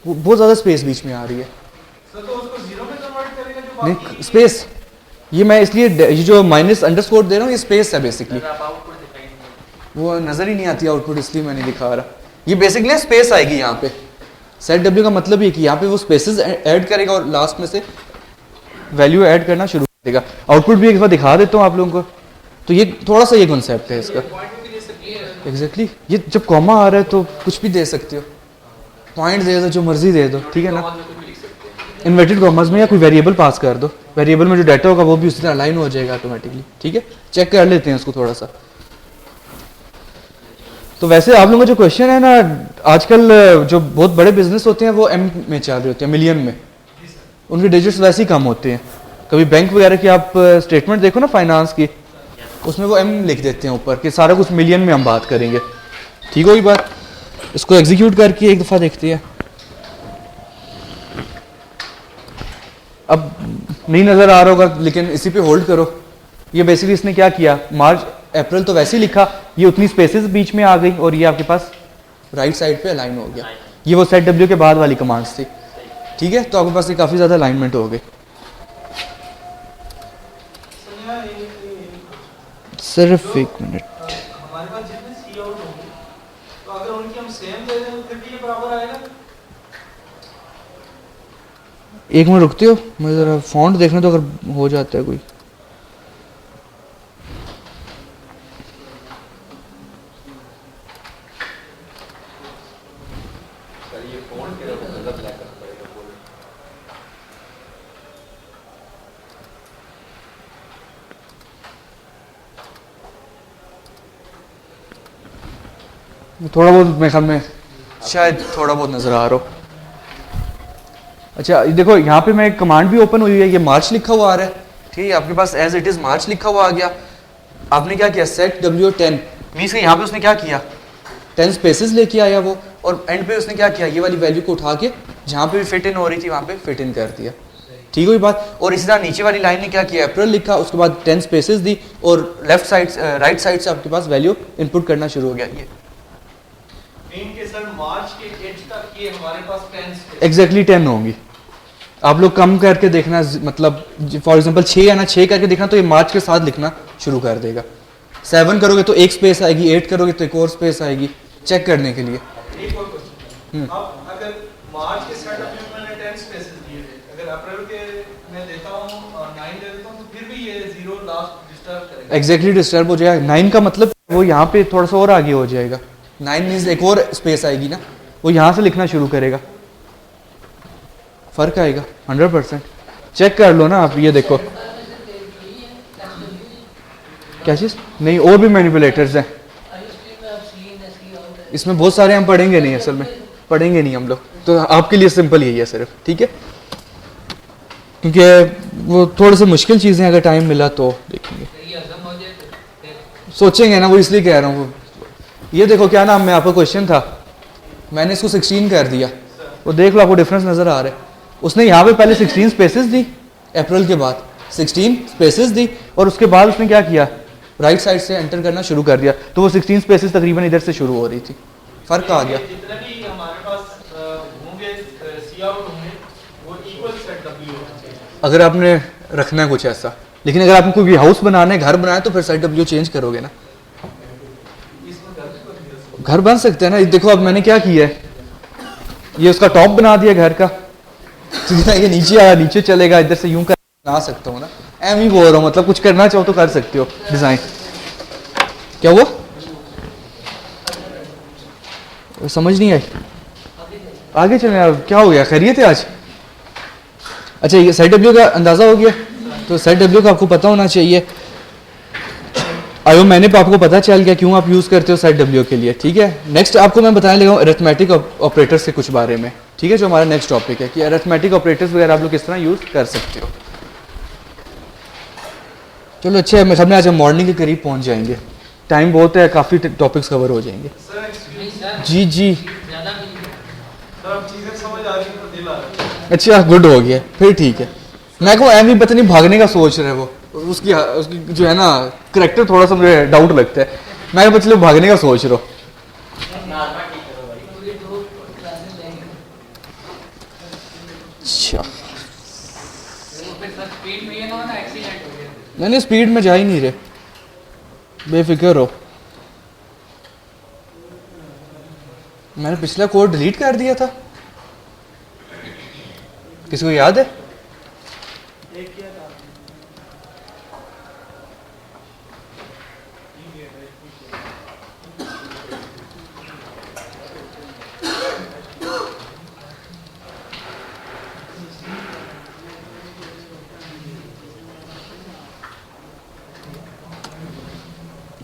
वो बहुत ज्यादा स्पेस बीच में आ रही है। सर तो उसको जीरो में कन्वर्ट करेगा जो नहीं बाकी स्पेस, ये मैं इसलिए ये जो माइनस अंडरस्कोर दे रहा हूँ ये स्पेस है बेसिकली, आप आउटपुट दिखाई नहीं। वो नजर ही नहीं आती आउटपुट, इसलिए मैं नहीं दिखा रहा। ये बेसिकली स्पेस आएगी यहाँ पे। सेट डब्ल्यू का मतलब ये कि यहाँ पे वो स्पेसेस ऐड करेगा और लास्ट में से वैल्यू ऐड करना शुरू कर देगा। आउटपुट भी एक बार दिखा देता हूँ आप लोगों को। तो ये थोड़ा सा ये कॉन्सेप्ट है इसका। एग्जैक्टली ये जब कॉमा आ रहा है तो कुछ भी दे सकते हो, पॉइंट दे दो, जो मर्जी दे दो, ठीक है ना। इन्वर्टेड कॉमर्स में या कोई वेरिएबल पास कर दो, वेरिएबल में जो डाटा होगा वो भी उसी तरह अलाइन हो जाएगा ऑटोमेटिकली। ठीक है, चेक कर लेते हैं उसको थोड़ा सा। तो वैसे आप लोगों का जो क्वेश्चन है ना, आजकल जो बहुत बड़े बिजनेस होते हैं वो एम में चल रहे होते हैं, मिलियन में, उनके डिजिट्स वैसे ही कम होते हैं। कभी बैंक वगैरह की आप स्टेटमेंट देखो ना फाइनेंस की, उसमें वो एम लिख देते हैं ऊपर कि सारा कुछ मिलियन में हम बात करेंगे। ठीक होगी बात। इसको एग्जीक्यूट करके एक दफ़ा देखते हैं। अब नहीं नज़र आ रहा होगा लेकिन इसी पे होल्ड करो। ये बेसिकली इसने क्या किया, मार्च अप्रैल तो वैसे ही लिखा, ये उतनी स्पेसेस बीच में आ गई और ये आपके पास राइट साइड पे अलाइन हो गया। ये वो सेट डब्ल्यू के बाद वाली कमांड्स थी। ठीक है, तो आपके पास ये काफ़ी ज़्यादा अलाइनमेंट हो गई। सिर्फ एक मिनट, हमारे पास जितने सी आउट होंगे तो अगर उनकी हम सेम दे दें तो फिर भी ये बराबर आएगा। एक मिनट रुकते हो, मुझे ज़रा फॉन्ट देखना तो अगर हो जाता है कोई। सर ये फोन के गलत लैक करना पड़ेगा बोल। थोड़ा बहुत मेरे ख्याल में शायद थोड़ा बहुत नज़र आ रहा हो। अच्छा ये देखो यहाँ पे मैं एक कमांड भी ओपन हुई है, ये मार्च लिखा हुआ आ रहा है। ठीक है, आपके पास एज इट इज़ मार्च लिखा हुआ आ गया। आपने क्या किया, सेट डब्ल्यू 10 मीन्स के यहाँ पे उसने क्या किया, 10 स्पेसेस लेके आया वो, और एंड पे उसने क्या किया, ये वाली वैल्यू को उठा के जहाँ पे भी फिट इन हो रही थी वहाँ पे फिट इन कर दिया। ठीक हुई बात। और इसी तरह नीचे वाली लाइन ने क्या किया, अप्रैल लिखा, उसके बाद 10 स्पेसेस दी और लेफ्ट साइड राइट साइड से आपके पास वैल्यू इनपुट करना शुरू हो गया। ये मीन के सर मार्च के एंड तक ये हमारे पास 10 एग्जैक्टली 10 होंगी। आप लोग कम करके देखना, मतलब फॉर एग्जांपल 6 है ना, 6 करके देखना तो ये मार्च के साथ लिखना शुरू कर देगा। 7 करोगे तो एक स्पेस आएगी, 8 करोगे तो एक और स्पेस आएगी, चेक करने के लिए। एक और क्वेश्चन, अब अगर मार्च के सेटअप में मैंने 10 स्पेसेस दिए थे, अगर अप्रैल के मैं देता हूं 9 दे देता हूं तो फिर भी ये 0 लास्ट डिस्टर्ब करेगा। एग्जैक्टली डिस्टर्ब हो जाएगा। 9 का मतलब वो यहाँ पे थोड़ा सा और आगे हो जाएगा। 9 मीन्स एक और स्पेस आएगी ना, वो यहाँ से लिखना शुरू करेगा, फर्क आएगा 100%। चेक कर लो ना आप, ये देखो क्या चीज़ नहीं, और भी मैनिपुलेटर्स हैं इसमें बहुत सारे, हम पढ़ेंगे नहीं, असल में पढ़ेंगे नहीं हम लोग, तो आपके लिए सिंपल यही है सिर्फ। ठीक है, क्योंकि वो थोड़े से मुश्किल चीज़ें अगर टाइम मिला तो देखेंगे, सोचेंगे ना, वो इसलिए कह रहा हूँ। ये देखो क्या नाम, मैं आपका क्वेश्चन था, मैंने इसको 16 कर दिया, वो देख लो आपको डिफरेंस नज़र आ रहा है। उसने यहाँ पे पहले 16 स्पेसेस दी, अप्रैल के बाद 16 स्पेसेस दी, और उसके बाद उसने क्या किया, राइट साइड से एंटर करना शुरू कर दिया, तो वो 16 स्पेसेस तकरीबन इधर से शुरू हो रही थी, फ़र्क आ गया। जितने भी हमारे पास अगर आपने रखना है कुछ ऐसा, लेकिन अगर आपको कोई हाउस बनाना है, घर बनाना है, तो फिर साइड डब्ल्यू चेंज करोगे ना। घर बन सकते हैं ना। देखो अब मैंने क्या किया है, ये उसका टॉप बना दिया घर का, ये नीचे आया, नीचे चलेगा, इधर से यूं कर बना सकता हूँ ना। एम ही बोल रहा हूँ, मतलब कुछ करना चाहो तो कर सकते हो डिजाइन। क्या हुआ, समझ नहीं आई। आगे चले यार, क्या हो गया, खैरियत है आज? अच्छा ये साइड डब्ल्यू का अंदाजा हो गया, तो साइड डब्ल्यू का आपको पता होना चाहिए। आयो मैंने आपको पता चल गया क्यों आप यूज़ करते हो साइड डब्ल्यू के लिए, ठीक है। नेक्स्ट आपको मैं बताने लगा हूँ अरिथमेटिक ऑपरेटर्स के कुछ बारे में, ठीक है, जो हमारा नेक्स्ट टॉपिक है कि अरिथमेटिक ऑपरेटर्स वगैरह आप लोग किस तरह यूज़ कर सकते हो। चलो अच्छा है, मैं समझ आज हम मॉर्निंग के करीब पहुँच जाएंगे, टाइम बहुत है, काफ़ी टॉपिक्स कवर हो जाएंगे। नहीं सर, जी जी ज़्यादा नहीं है। सर अब चीजें समझ आ रही हैं तो दिल आ रहा है। अच्छा गुड हो गया, फिर ठीक है। मैं को एम ही पता नहीं भागने का सोच रहे वो, उसकी जो है ना करेक्टर थोड़ा सा मुझे डाउट लगता है। मैं बच्चे लोग भागने का सोच रहा हूँ। अच्छा वो फिर सर स्पीड में ये ना हो ना एक्सीडेंट हो गया। नहीं स्पीड में जा ही नहीं रहे, बेफिक्र हो। मैंने पिछला कोड डिलीट कर दिया था, किसी को याद है?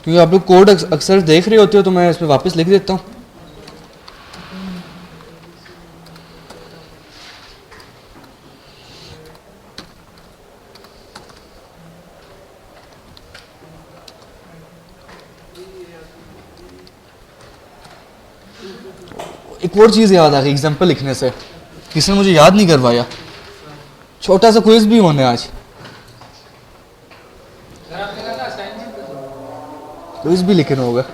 क्योंकि आप लोग कोड अक्सर देख रहे होते हो, तो मैं इसमें वापस लिख देता हूँ। एक और चीज़ याद आ गई एग्जाम्पल लिखने से, किसी ने मुझे याद नहीं करवाया। छोटा सा क्विज भी होने आज, सर आपने कहा था असाइनमेंट क्विज भी लिखना होगा।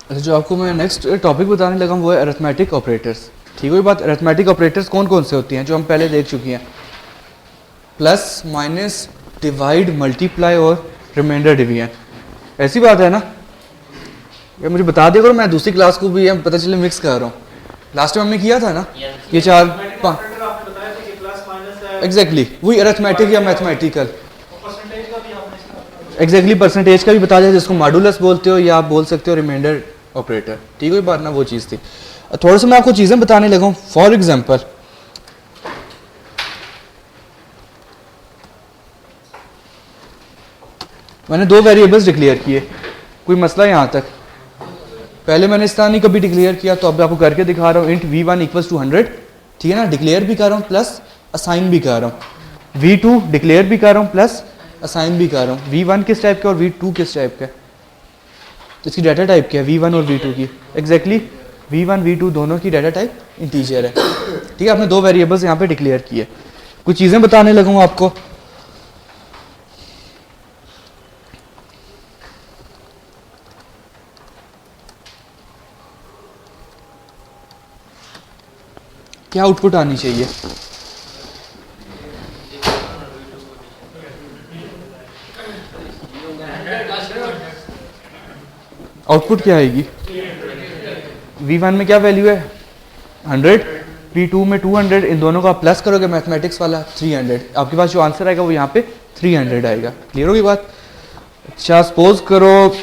अच्छा जो आपको मैं नेक्स्ट टॉपिक बताने लगा हूँ वो है अरिथमेटिक ऑपरेटर्स। ठीक है बात, अरिथमेटिक ऑपरेटर्स कौन कौन से होती हैं जो हम पहले देख चुकी हैं, प्लस माइनस डिवाइड मल्टीप्लाई और रिमाइंडर डिवीजन। ऐसी बात है ना, ये मुझे बता दिया करो, मैं दूसरी क्लास को भी पता चले मिक्स कर रहा हूँ। लास्ट टाइम हमने किया था ना ये 4 5 ऑपरेटर आपने बताया था कि प्लस माइनस है, एग्जैक्टली वही अरिथमेटिक या मैथमेटिकल, परसेंटेज का भी आपने इसका एग्जैक्टली परसेंटेज का भी बता दिया, जिसको मॉडुलस बोलते हो या आप बोल सकते हो रिमाइंडर ऑपरेटर। ठीक है बात ना, वो चीज़ थी। थोड़ा सा मैं आपको चीज़ें बताने लगा हूँ। फॉर एग्जांपल मैंने 2 वेरिएबल्स डिक्लेयर किए, कोई मसला यहाँ तक? पहले मैंने इस तरह नहीं कभी डिक्लेयर किया, तो अब आपको करके दिखा रहा हूँ। इंट v1 इक्वल्स टू 100, ठीक है ना, डिक्लेयर भी कर रहा हूँ प्लस असाइन भी कर रहा हूँ। v2 डिक्लेयर भी कर रहा हूँ प्लस असाइन भी कर रहा हूँ। v1 किस टाइप का और v2 किस टाइप का, तो इसकी डाटा टाइप क्या है v1 और v2 की? एग्जैक्टली v1 v2 दोनों की डाटा टाइप इंटीजर है। ठीक है, आपने 2 वेरिएबल्स यहाँ पे डिक्लेयर किए। कुछ चीज़ें बताने लगूँ आपको। क्या आउटपुट आनी चाहिए? आउटपुट क्या आएगी? v1 में क्या वैल्यू है? 100, v2 में 200, इन दोनों को आप प्लस करोगे मैथमेटिक्स वाला 300, आपके पास जो आंसर आएगा वो यहाँ पे 300 आएगा। क्लियर होगी बात? अच्छा सपोज करो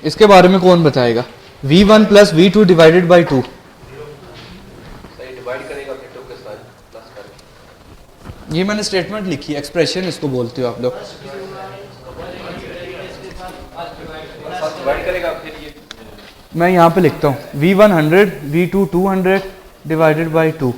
इसके बारे में कौन बताएगा? v1 plus v2 divided by 2, सही डिवाइड करेगा फिर 2 के साथ प्लस करेगा। ये मैंने स्टेटमेंट लिखी है, एक्सप्रेशन इसको बोलते हो आप लोग। डिवाइड करेगा फिर ये मैं यहाँ पे लिखता हूँ v1 100 v2 200 डिवाइडेड बाई 2।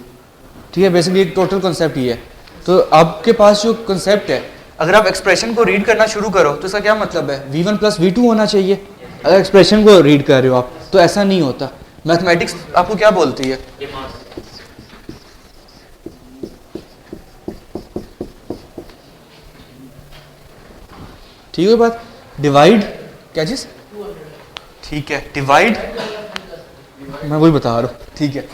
ठीक है, बेसिकली एक टोटल कॉन्सेप्ट ये है। तो आपके पास जो कॉन्सेप्ट है, अगर आप एक्सप्रेशन को रीड करना शुरू करो तो इसका क्या मतलब है? v1 प्लस v2 होना चाहिए। अगर एक्सप्रेशन को रीड कर रहे हो आप तो ऐसा नहीं होता। मैथमेटिक्स आपको क्या बोलती है? ठीक है बात? डिवाइड क्या चीज? ठीक है, डिवाइड मैं वही बता रहा हूँ। ठीक है,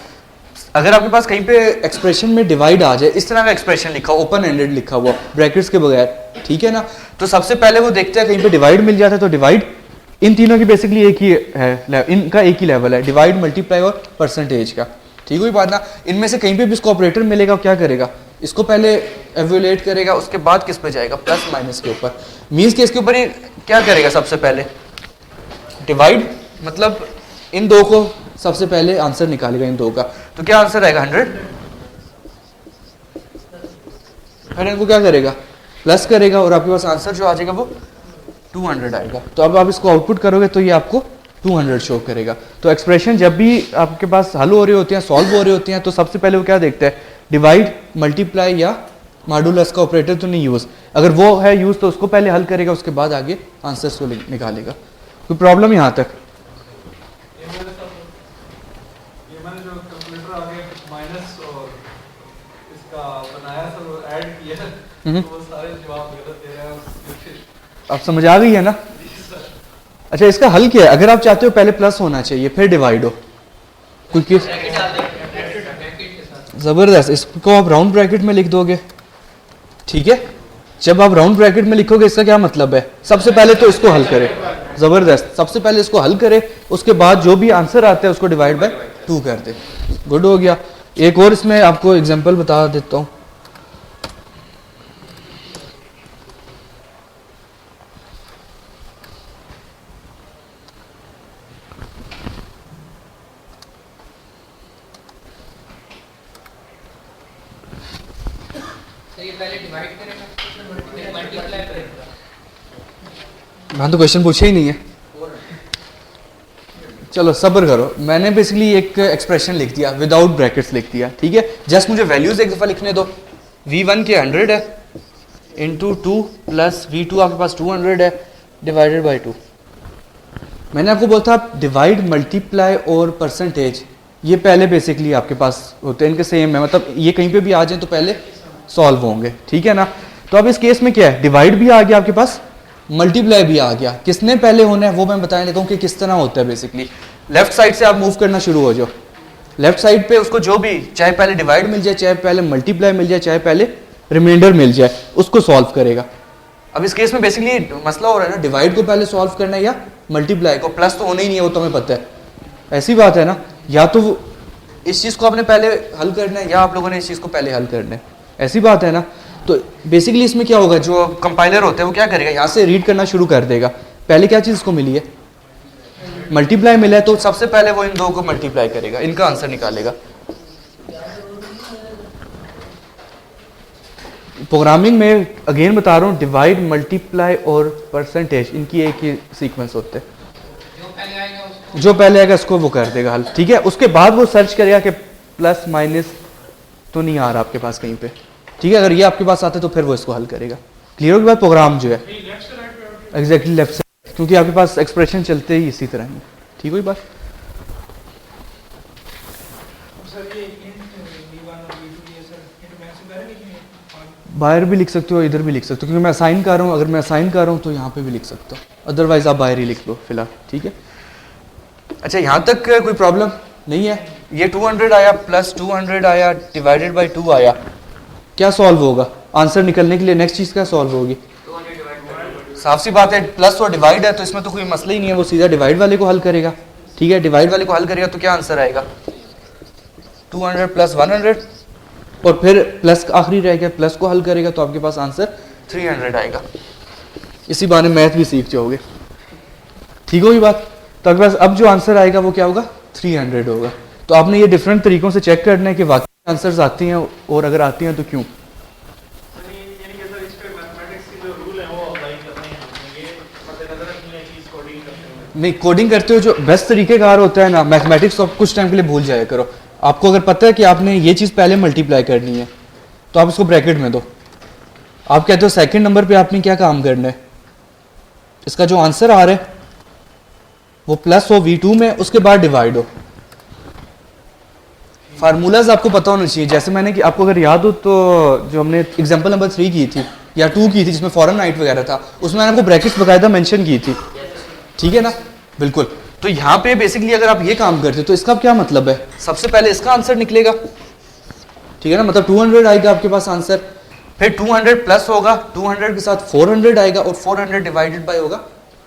अगर आपके पास कहीं पे एक्सप्रेशन में डिवाइड आ जाए, इस तरह का एक्सप्रेशन लिखा ओपन एंडेड लिखा हुआ ब्रैकेट्स के बगैर, ठीक है ना, तो सबसे पहले वो देखते हैं कहीं पे डिवाइड मिल जाता है तो डिवाइड। इन तीनों की बेसिकली एक ही है, इनका एक ही लेवल है, डिवाइड मल्टीप्लाई और परसेंटेज का। ठीक हुई बात ना? इनमें से कहीं पे भी इसको ऑपरेटर मिलेगा, क्या करेगा? इसको पहले एवेल्युएट करेगा, उसके बाद किस पे जाएगा? प्लस माइनस के ऊपर। मीन्स के इसके ऊपर ही क्या करेगा? सबसे पहले डिवाइड, मतलब इन दो को सबसे पहले आंसर निकालेगा इन दो का। तो क्या आंसर आएगा? 100। फिर इनको क्या करेगा? प्लस करेगा और आपके पास आंसर जो आ जाएगा वो 200 आएगा। तो अब आप इसको आउटपुट करोगे तो ये आपको 200 शो करेगा। तो एक्सप्रेशन जब भी आपके पास हल हो रहे होते हैं, सॉल्व हो रहे होते हैं, तो सबसे पहले वो क्या देखता है? डिवाइड, मल्टीप्लाई या मॉडुलस का ऑपरेटर तो नहीं यूज। अगर वो है यूज तो उसको पहले हल करेगा, उसके बाद आगे आंसर्स को निकालेगा। कोई प्रॉब्लम यहाँ तक? ये मैंने जो कैलकुलेटर आगे माइनस और इसका बनाया सब ऐड किया तो वो सारे जवाब गलत दे रहा है। आप समझ आ गई है ना? अच्छा, इसका हल क्या है? अगर आप चाहते हो पहले प्लस होना चाहिए फिर डिवाइड हो, क्योंकि जबरदस्त, इसको आप राउंड ब्रैकेट में लिख दोगे। ठीक है, जब आप राउंड ब्रैकेट में लिखोगे इसका क्या मतलब है? सबसे पहले तो इसको हल करें। जबरदस्त, सबसे पहले इसको हल करें, उसके बाद जो भी आंसर आता है उसको डिवाइड बाय 2 कर दे। गुड हो गया। एक और इसमें आपको एग्जांपल बता देता हूँ। हाँ, तो क्वेश्चन पूछे ही नहीं है। चलो सब्र करो, मैंने बेसिकली एक एक्सप्रेशन लिख दिया, विदाउट ब्रैकेट्स लिख दिया। ठीक है, जस्ट मुझे वैल्यूज एक दफ़ा लिखने दो। v1 के 100 है इंटू 2 प्लस v2 आपके पास 200 है डिवाइडेड बाई 2। मैंने आपको बोला था डिवाइड, मल्टीप्लाई और परसेंटेज ये पहले बेसिकली आपके पास होते हैं, इनके सेम है, मतलब ये कहीं पे भी आ जाए तो पहले सॉल्व होंगे। ठीक है ना? तो अब इस केस में क्या है? डिवाइड भी आ गया आपके पास, मल्टीप्लाई भी आ गया। किसने पहले होना है वो मैं बताने लगा हूँ कि किस तरह होता है। बेसिकली लेफ्ट साइड से आप मूव करना शुरू हो जाओ। लेफ्ट साइड पे उसको जो भी, चाहे पहले डिवाइड मिल जाए, चाहे पहले मल्टीप्लाई मिल जाए, चाहे पहले रिमाइंडर मिल जाए, उसको सॉल्व करेगा। अब इस केस में बेसिकली मसला हो रहा है ना, डिवाइड को पहले सॉल्व करना है या मल्टीप्लाई को। प्लस तो होना ही नहीं है, वो तो हमें पता है, ऐसी बात है ना। या तो इस चीज़ को आपने पहले हल करना है या आप लोगों ने इस चीज़ को पहले हल करना है, ऐसी बात है ना। तो बेसिकली इसमें क्या होगा, जो कंपाइलर होता है वो क्या करेगा, यहाँ से रीड करना शुरू कर देगा। पहले क्या चीज़ इसको मिली है, मल्टीप्लाई मिला है, तो सबसे पहले वो इन दो को मल्टीप्लाई करेगा, इनका आंसर निकालेगा। प्रोग्रामिंग में अगेन बता रहा हूँ, डिवाइड, मल्टीप्लाई और परसेंटेज, इनकी एक ही सीक्वेंस होते हैं। जो पहले आएगा उसको वो कर देगा हल, ठीक है। उसके बाद वो सर्च करेगा कि प्लस माइनस तो नहीं आ रहा आपके पास कहीं पे, ठीक है। अगर ये आपके पास आता है तो फिर वो इसको हल करेगा। क्लियर हो गया बात। प्रोग्राम जो है एग्जैक्टली लेफ्ट से, क्योंकि आपके पास एक्सप्रेशन चलते ही इसी तरह ही, ठीक हुई बात। बाहर भी लिख सकते हो, इधर भी लिख सकते हो, क्योंकि मैं असाइन कर रहा हूँ। अगर मैं असाइन कर रहा हूँ तो यहाँ पे भी लिख सकता हूँ, अदरवाइज आप बाहर ही लिख लो फिलहाल, ठीक है। अच्छा, यहाँ तक कोई प्रॉब्लम नहीं है। ये 200 आया प्लस 200 आया डिवाइडेड बाई 2 आया, क्या सॉल्व होगा आंसर निकलने के लिए? नेक्स्ट चीज़ क्या सॉल्व होगी? साफ सी बात है, प्लस और डिवाइड है तो इसमें तो कोई मसला ही नहीं है, वो सीधा डिवाइड वाले को हल करेगा, ठीक है। डिवाइड वाले को हल करेगा तो क्या आंसर आएगा? 200 प्लस 100 और फिर प्लस आखिरी रह गया, प्लस को हल करेगा तो आपके पास आंसर 300 आएगा। इसी बहाने मैथ भी सीख जाओगे, ठीक होगी बात। तो आपके पास अब जो आंसर आएगा वो क्या होगा? 300 होगा। तो आपने ये डिफरेंट तरीकों से चेक करना है कि वाकई आंसर्स आती हैं, और अगर आती हैं तो क्यों। नहीं, कोडिंग करते हो जो बेस्ट तरीकेकार होता है ना, मैथमेटिक्स तो आप कुछ टाइम के लिए भूल जाया करो। आपको अगर पता है कि आपने ये चीज़ पहले मल्टीप्लाई करनी है तो आप इसको ब्रैकेट में दो। आप कहते हो सेकंड नंबर पे आपने क्या काम करना है, इसका जो आंसर आ रहा है वो प्लस हो V2 में, उसके बाद डिवाइड हो। फार्मूलाज आपको पता होना चाहिए। जैसे मैंने कि आपको अगर याद हो तो जो हमने एग्जांपल नंबर 3 की थी या 2 की थी जिसमें फॉरेन नाइट वगैरह था, उसमें मैंने आपको ब्रैकेट्स बकायदा मेंशन की थी, ठीक है ना, बिल्कुल। तो यहाँ पे बेसिकली अगर आप ये काम करते तो इसका क्या मतलब है, सबसे पहले इसका आंसर निकलेगा, ठीक है ना, मतलब 200 आएगा आपके पास आंसर, फिर 200 प्लस होगा, 200 के साथ 400 आएगा और 400 डिवाइडेड बाय होगा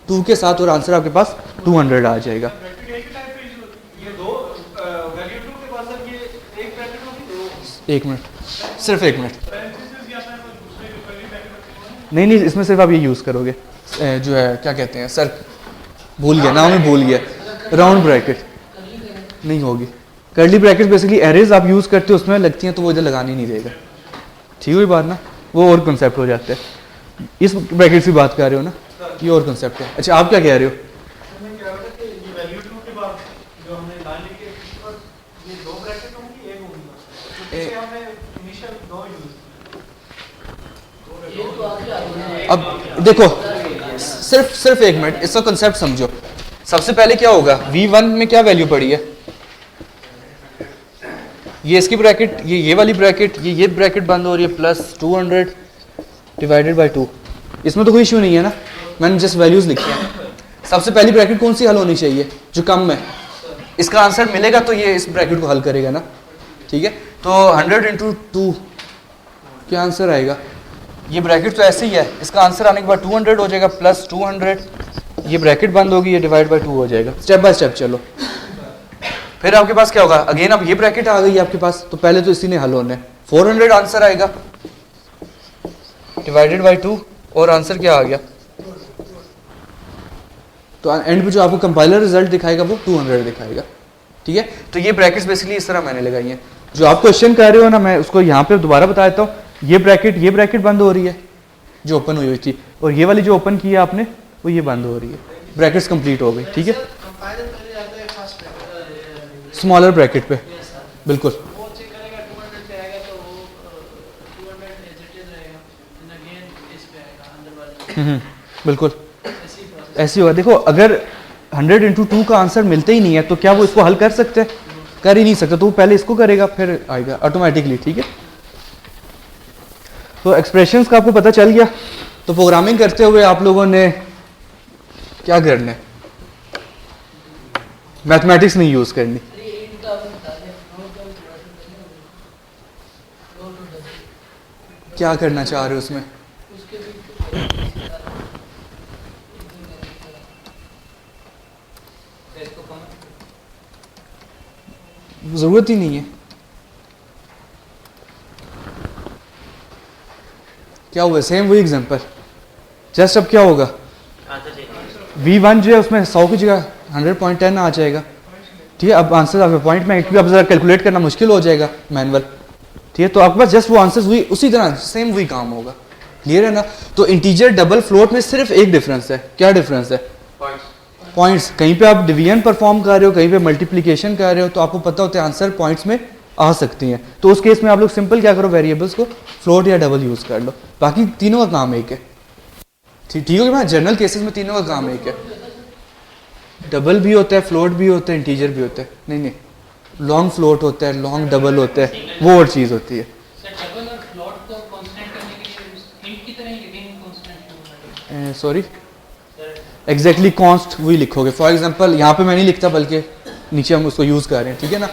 2 के साथ और आंसर आपके पास 200 आ जाएगा। एक मिनट, सिर्फ एक मिनट, नहीं, इसमें सिर्फ आप ये यूज़ करोगे जो है क्या कहते हैं सर, भूल गया नाम ही भूल गया, राउंड ब्रैकेट नहीं होगी। कर्ली ब्रैकेट बेसिकली एरेज आप यूज़ करते हो उसमें लगती हैं तो वो इधर लगानी नहीं देगा, ठीक हुई बात ना, वो और कंसेप्ट हो जाता है। इस ब्रैकेट की बात कर रहे हो ना, ये और कंसेप्ट है। अच्छा, आप क्या कह रहे हो? अब देखो, सिर्फ एक मिनट, इसका कंसेप्ट समझो। सबसे पहले क्या होगा, V1 में क्या वैल्यू पड़ी है, ये इसकी ब्रैकेट, ये वाली ब्रैकेट, ये ब्रैकेट बंद हो रही है, प्लस 200 डिवाइडेड बाय 2। इसमें तो कोई इशू नहीं है ना, मैंने जस्ट वैल्यूज लिखी हैं। सबसे पहली ब्रैकेट कौन सी हल होनी चाहिए, जो कम है, इसका आंसर मिलेगा तो ये इस ब्रैकेट को हल करेगा ना, ठीक है। तो 100 इंटू 2 क्या आंसर आएगा, ये ब्रैकेट तो ऐसे ही है, इसका आंसर आने के बाद 200 हो जाएगा, प्लस 200, ये ब्रैकेट बंद होगी, ये डिवाइड बाय 2 हो जाएगा। स्टेप बाय स्टेप चलो, फिर आपके पास क्या होगा, अगेन अब ये ब्रैकेट आ गई आपके पास, तो पहले तो इसी ने हल होना है, 400 आंसर आएगा डिवाइडेड बाय 2 और आंसर क्या आ गया, तो एंड पे जो आपको कंपाइलर रिजल्ट दिखाएगा वो 200 दिखाएगा, ठीक है। तो ये ब्रैकेट्स बेसिकली इस तरह मैंने लगाई हैं। जो आप क्वेश्चन कर रहे हो ना, मैं उसको यहाँ पे दोबारा बता देता हूँ। ये ब्रैकेट बंद हो रही है जो ओपन हुई थी, और ये वाली जो ओपन की है आपने वो ये बंद हो रही है, ब्रैकेट्स कंप्लीट हो गई, ठीक है। स्मॉलर ब्रैकेट पे बिल्कुल, बिल्कुल ऐसे होगा। देखो, अगर 100 इंटू 2 का आंसर मिलते ही नहीं है तो क्या वो इसको हल कर सकते हैं? कर ही नहीं सकते, तो वो पहले इसको करेगा फिर आएगा ऑटोमेटिकली, ठीक है। तो एक्सप्रेशंस का आपको पता चल गया। तो प्रोग्रामिंग करते हुए आप लोगों ने क्या करना है, मैथमेटिक्स नहीं यूज करनी, क्या करना चाह रहे हो उसमें? उसके भी इसको कम ज़रूरत ही नहीं है। क्या हुआ? सेम वही एग्जांपल, जस्ट अब क्या होगा? आंसर चाहिए। V1 जो है उसमें 100 की जगह 100.10 आ जाएगा। ठीक है, अब आंसर आपके पॉइंट में भी अब जरा कैलकुलेट करना मुश्किल हो जाएगा मैनुअल। ठीक है, तो आपके पास जस्ट वो आंसर हुई उसी तरह सेम वही काम होगा। क्लियर है ना? तो इंटीजर डबल फ्लोट में सिर्फ एक डिफरेंस है। क्या डिफरेंस है? पॉइंट्स। कहीं पे आप डिवीजन परफॉर्म कर रहे हो, कहीं पे मल्टीप्लिकेशन कर रहे हो, तो आपको पता होता है आंसर पॉइंट्स में आ सकती हैं। तो उस केस में आप लोग सिंपल क्या करो, वेरिएबल्स को फ्लोट या डबल यूज कर लो। बाकी तीनों का काम एक है। ठीक है ना? जनरल केसेस में तीनों का काम एक है। डबल भी होता है, फ्लोट भी होता है, इंटीजर भी होता है। नहीं, लॉन्ग फ्लोट होता है, लॉन्ग डबल होता है, वो और चीज़ होती है। सर डबल और फ्लोट को कांस्टेंट करने के लिए इंट की तरह ही लेकिन कांस्टेंट सॉरी, एग्जैक्टली कॉन्स्ट वही लिखोगे। फॉर एग्जांपल यहाँ पे मैं नहीं लिखता, बल्कि नीचे हम उसको यूज़ कर रहे हैं। ठीक है ना?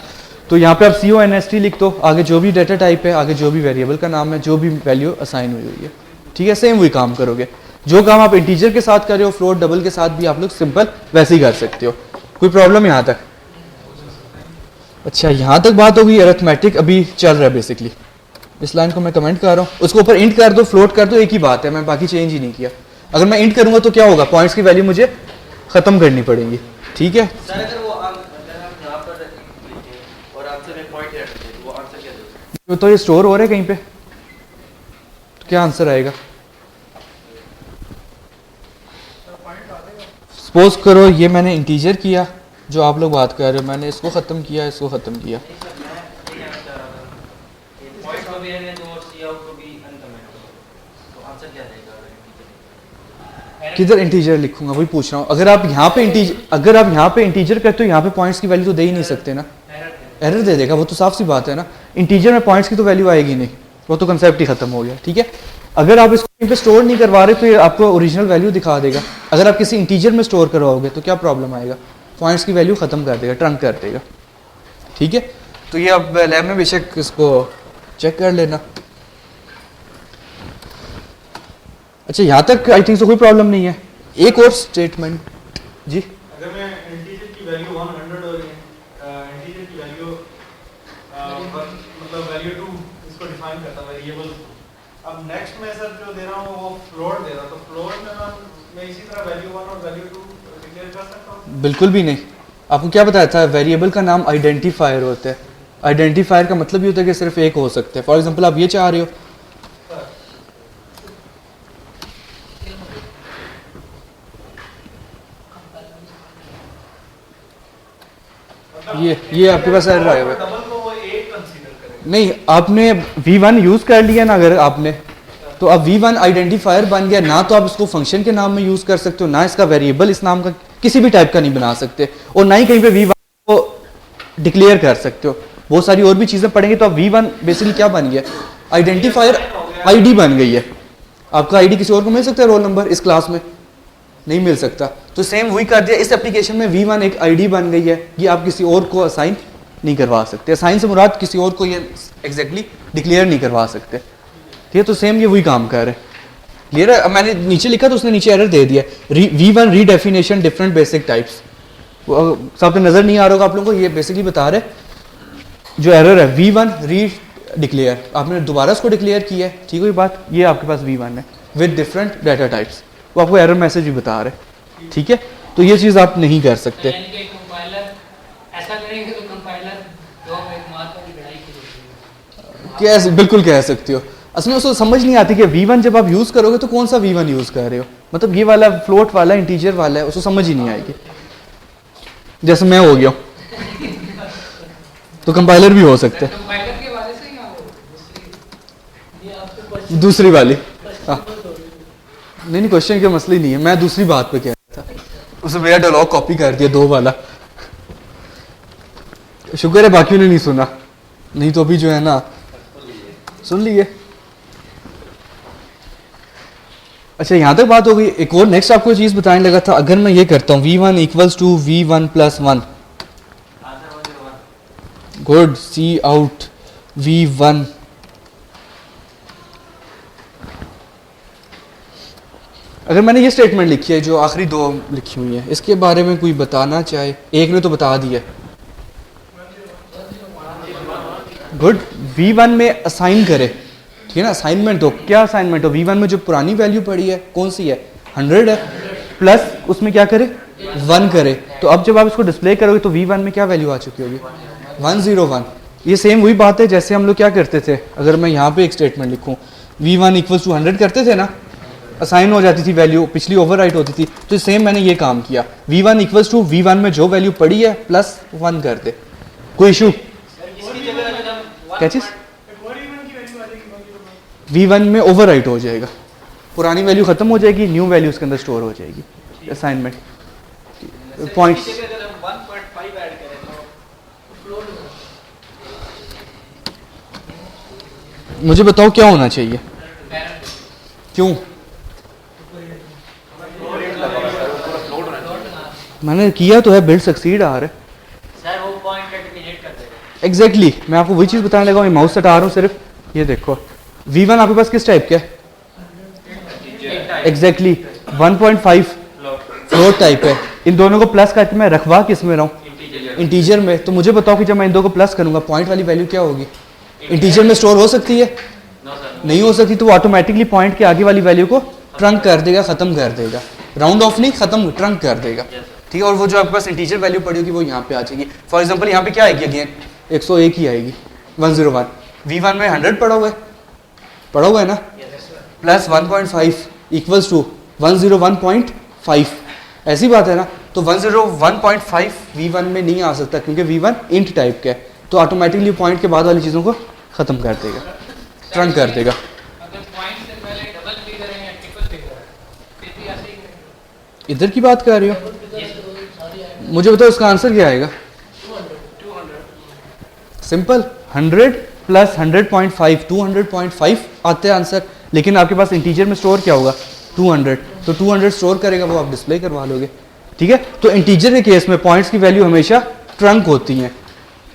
तो यहाँ पे आप CONST लिख दो, आगे जो भी डाटा टाइप है, आगे जो भी वेरिएबल का नाम है, जो भी वैल्यू असाइन हुई है। ठीक है, सेम वही काम करोगे। जो काम आप इंटीजर के साथ कर रहे हो, फ्लोट डबल के साथ भी आप लोग सिंपल वैसे ही कर सकते हो। कोई प्रॉब्लम यहाँ तक? अच्छा, यहाँ तक बात होगी। अरिथमेटिक अभी चल रहा है बेसिकली। इस लाइन को मैं कमेंट कर रहा हूँ, उसको ऊपर इंट कर दो, फ्लोट कर दो, एक ही बात है। मैं बाकी चेंज ही नहीं किया। अगर मैं इंट करूँगा तो क्या होगा? पॉइंट्स की वैल्यू मुझे ख़त्म करनी पड़ेगी। ठीक है, सर अगर वो अगर हम यहाँ पर लिखें और आंसर में पॉइंट रख दें तो वो आंसर क्या देगा? तो ये स्टोर हो रहा है कहीं पे, तो क्या आंसर आएगा? सपोज करो ये मैंने इंटीजर किया, जो आप लोग बात कर रहे हो, मैंने इसको ख़त्म किया, इसको ख़त्म किया। पॉइंट को भी रहने दो और सी आउट को भी अनकमेंट करो, तो आंसर क्या देगा? किधर इंटीजर लिखूंगा, वही पूछ रहा हूँ। अगर आप यहाँ पे इंटीजर करते हो, यहाँ पे पॉइंट्स की वैल्यू तो दे ही नहीं सकते ना। एरर दे देगा, वो तो साफ सी बात है ना। इंटीजर में पॉइंट्स की तो वैल्यू आएगी नहीं, वो तो कंसेप्ट ही खत्म हो गया। ठीक है, अगर आप इसको कहीं पे स्टोर नहीं करवा रहे तो ये आपको ओरिजिनल वैल्यू दिखा देगा। अगर आप किसी इंटीजर में स्टोर करवाओगे तो क्या प्रॉब्लम आएगा? पॉइंट्स की वैल्यू खत्म कर देगा, ट्रंक कर देगा। ठीक है, तो ये आप लैब में बेशक इसको चेक कर लेना। अच्छा, यहाँ तक आई थिंक तो कोई प्रॉब्लम नहीं है। एक और स्टेटमेंट जी। अगर मैं इंटीजर की वैल्यू 100 और इंटीजर की वैल्यू मतलब वैल्यू 2 इसको डिफाइन करता वेरिएबल। अब नेक्स्ट में सर जो दे रहा हूँ वो फ्लोट दे रहा, तो फ्लोट में मैं इसी तरह वैल्यू 1 और वैल्यू 2 डिक्लेयर कर सकता हूँ? बिल्कुल भी नहीं। आपको क्या बताया था? वेरिएबल का नाम आइडेंटिफायर होता है। आइडेंटिफायर का मतलब ये होता है कि सिर्फ एक हो सकता है। फॉर एग्जांपल आप ये चाह रहे हो, ये आपके पास एरर आया हुआ है। डबल को वो एक कंसीडर करेगा। नहीं, आपने V1 यूज कर लिया ना, अगर आपने, तो अब V1 आइडेंटिफायर बन गया ना। तो आप इसको फंक्शन के नाम में यूज कर सकते हो, ना इसका वेरिएबल इस नाम का किसी भी टाइप का नहीं बना सकते, और ना ही कहीं पे V1 को डिक्लेयर कर सकते हो। बहुत सारी और भी चीजें पढ़ेंगे। तो अब V1 बेसिकली क्या बन गया? आइडेंटिफायर ID बन गई है। आपका ID किसी और को मिल सकता है रोल नंबर इस क्लास में? नहीं मिल सकता। तो सेम वही कर दिया इस एप्लीकेशन में। V1 एक ID बन गई है, ये आप किसी और को असाइन नहीं करवा सकते। असाइन से मुराद किसी और को ये एग्जैक्टली डिक्लेयर नहीं करवा सकते। ठीक है, तो सेम ये वही काम कर रहे हैं। क्लियर है? अब मैंने नीचे लिखा तो उसने नीचे एरर दे दिया, V1 redefinition different basic types. सब तो नजर नहीं आ रहा होगा आप लोगों को, ये बेसिकली बता रहे जो एरर है V1 री डिक्लेयर, आपने दोबारा उसको डिक्लेयर किया है। ठीक है बात, ये आपके पास V1 है विद डिफरेंट डाटा टाइप्स, वो आपको एरर मैसेज भी बता रहे। ठीक है, तो ये चीज़ आप नहीं कर सकते। यानी कि कंपाइलर ऐसा करेंगे तो कंपाइलर दो एक मार की लड़ाई की कैसे? बिल्कुल कह सकते हो। असल में उसको समझ नहीं आती कि V1 जब आप यूज़ करोगे तो कौन सा V1 यूज़ कर रहे हो। मतलब ये वाला फ्लोट वाला इंटीजर वाला है, उसको समझ ही नहीं आएगी। जैसे मैं हो गया तो कंपाइलर भी हो सकते हैं। कंपाइलर के वाले से या वो ये आपके दूसरी वाली नहीं, क्वेश्चन का मसला ही नहीं है। मैं दूसरी बात पे कह रहा था, उसने मेरा डायलॉग कॉपी कर दिया 2 वाला। शुक्र है बाकियों ने नहीं सुना, नहीं तो अभी जो है ना सुन लिए। अच्छा, यहाँ तक बात हो गई। एक और नेक्स्ट आपको चीज़ बताने लगा था। अगर मैं ये करता हूँ V1 = V1 + 1, गुड, सी आउट V1 अगर मैंने ये स्टेटमेंट लिखी है जो आखिरी दो लिखी हुई है, इसके बारे में कोई बताना चाहे? एक ने तो बता दिया, गुड। V1 में असाइन करे, ठीक है ना, असाइनमेंट हो, क्या असाइनमेंट हो? V1 में जो पुरानी वैल्यू पड़ी है कौन सी है? 100 है, प्लस उसमें क्या करे? 1 करे। तो अब जब आप इसको डिस्प्ले करोगे तो V1 में क्या वैल्यू आ चुकी होगी? 101। ये सेम वही बात है जैसे हम लोग क्या करते थे, अगर मैं यहाँ पे एक स्टेटमेंट लिखूँ V1 इक्वल्स टू 100 करते थे ना, असाइन हो जाती थी वैल्यू, पिछली ओवरराइट होती थी। तो सेम मैंने ये काम किया, V1 इक्वल्स टू V1 में जो वैल्यू पड़ी है प्लस 1 कर दे। कोई इशू? क्या चीज़? V1 में ओवरराइट हो जाएगा, पुरानी वैल्यू खत्म हो जाएगी, न्यू वैल्यू उसके अंदर स्टोर हो जाएगी। असाइनमेंट पॉइंट्स, मुझे बताओ क्या होना चाहिए? क्यों? मैंने किया तो है, बिल्ड सक्सीड आ रहा है। सर वो पॉइंट डिलीट कर देगा। एग्जैक्टली मैं आपको वही चीज़ बताने लगा हूँ, माउस हटा रहा हूँ सिर्फ, ये देखो V1 आपके पास किस टाइप का है? एग्जैक्टली 1.5 फ्लोट टाइप है। इन दोनों को प्लस करके मैं रखवा किस में रहा हूँ? इंटीजर में। तो मुझे बताओ कि जब मैं इन दो को प्लस करूंगा पॉइंट वाली वैल्यू क्या होगी? इंटीजर में स्टोर हो सकती है? नहीं हो सकती। तो वो ऑटोमेटिकली पॉइंट के आगे वाली वैल्यू को ट्रंक कर देगा, खत्म कर देगा, राउंड ऑफ नहीं, खत्म, ट्रंक कर देगा, ठीक है। और वो जो आपके पास इंटीजर वैल्यू पड़ी होगी वो यहाँ पे आ जाएगी। फॉर एग्जाम्पल यहाँ पे क्या आएगी? अगेन 101 ही आएगी, 101। V1 में 100 पड़ा हुआ है ना, प्लस 1.5 इक्वल्स टू 101.5, ऐसी बात है ना। तो 101.5 V1 में नहीं आ सकता क्योंकि V1 इंट टाइप का है, तो ऑटोमेटिकली पॉइंट के बाद वाली चीज़ों को ख़त्म कर देगा, ट्रंक कर देगा। अगर पॉइंट से पहले डबल फिगर है या ट्रिपल फिगर है, फिर भी ऐसे ही करेंगे। इधर की बात कर रही हो? मुझे बताओ इसका आंसर क्या आएगा? 200 सिंपल, 100 प्लस 100.5, 200.5 आते हैं आंसर। लेकिन आपके पास इंटीजर में स्टोर क्या होगा? 200। तो 200 स्टोर करेगा, वो आप डिस्प्ले करवा लोगे, ठीक है। तो इंटीजर के केस में पॉइंट्स की वैल्यू हमेशा ट्रंक होती हैं।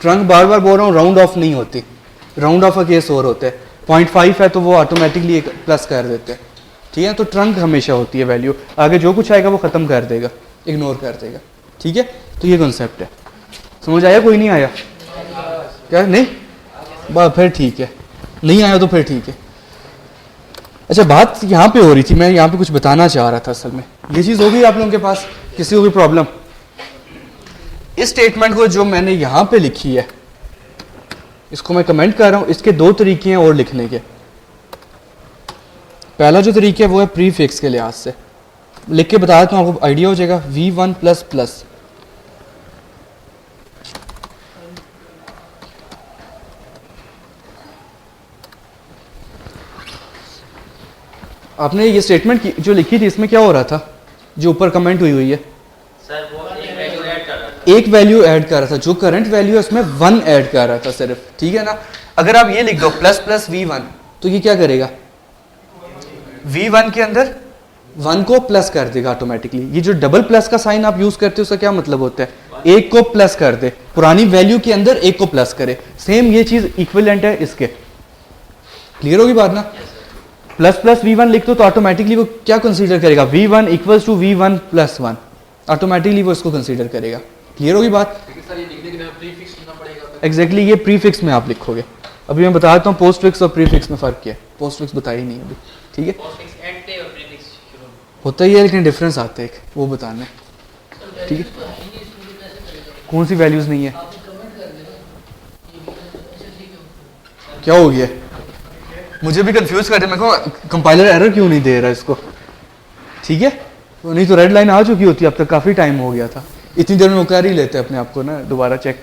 ट्रंक बार बार बोल रहा हूँ, राउंड ऑफ नहीं होती, राउंड ऑफ का केस और होता है। 0.5 है तो वो ऑटोमेटिकली एक प्लस कर देते हैं, ठीक है। तो ट्रंक हमेशा होती है वैल्यू, आगे जो कुछ आएगा वो ख़त्म कर देगा, इग्नोर कर देगा, ठीक है। तो ये कॉन्सेप्ट है, समझ आया? कोई नहीं आया क्या? नहीं, फिर ठीक है, नहीं आया तो फिर ठीक है। अच्छा, बात यहाँ पे हो रही थी, मैं यहाँ पे कुछ बताना चाह रहा था। असल में ये चीज़ होगी आप लोगों के पास, किसी को भी प्रॉब्लम? इस स्टेटमेंट को जो मैंने यहाँ पे लिखी है, इसको मैं कमेंट कर रहा हूँ, इसके दो तरीके हैं और लिखने के। पहला जो तरीका है वो है प्रीफिक्स के लिहाज से, लिख के बता देता हूँ, आपको आइडिया हो जाएगा। V1 प्लस प्लस, आपने ये स्टेटमेंट जो लिखी थी इसमें क्या हो रहा था, जो ऊपर कमेंट हुई है? सर वो एक वैल्यू ऐड कर रहा था। एक वैल्यू ऐड कर रहा था, जो करंट वैल्यू है उसमें 1 ऐड कर रहा था सिर्फ, ठीक है ना। अगर आप ये लिख दो प्लस प्लस V1, तो ये क्या करेगा? V1 के अंदर 1 को प्लस कर देगा ऑटोमेटिकली। ये जो डबल प्लस का साइन आप यूज करते हो उसका क्या मतलब होता है? एक को प्लस कर दे, पुरानी वैल्यू के अंदर एक को प्लस करे। सेम ये चीज इक्विवेलेंट है इसके, क्लियर होगी बात ना। प्लस प्लस V1 लिख दो तो ऑटोमेटिकली वो क्या कंसीडर करेगा? V1 equals to V1 plus 1, automatically वो इसको कंसीडर करेगा। क्लियर होगी बात? एग्जैक्टली ये प्रीफिक्स में आप लिखोगे। अभी मैं बता देता हूँ पोस्ट फिक्स और प्रीफिक्स में फ़र्क क्या है। पोस्ट फिक्स बताया ही नहीं अभी, ठीक है। पोस्टफिक्स एंड पे और प्रीफिक्स शुरू। होता ही है लेकिन डिफरेंस आता है एक, वो बताना है, ठीक है। कौन सी वैल्यूज़ नहीं है? क्या हो गया? मुझे भी कंफ्यूज कर दे, मैं कहूँ कंपाइलर एरर क्यों नहीं दे रहा इसको, ठीक है। तो नहीं तो रेड लाइन आ चुकी होती, अब तक काफ़ी टाइम हो गया था। इतनी देर में वो कर ही लेते अपने आप को ना दोबारा चेक।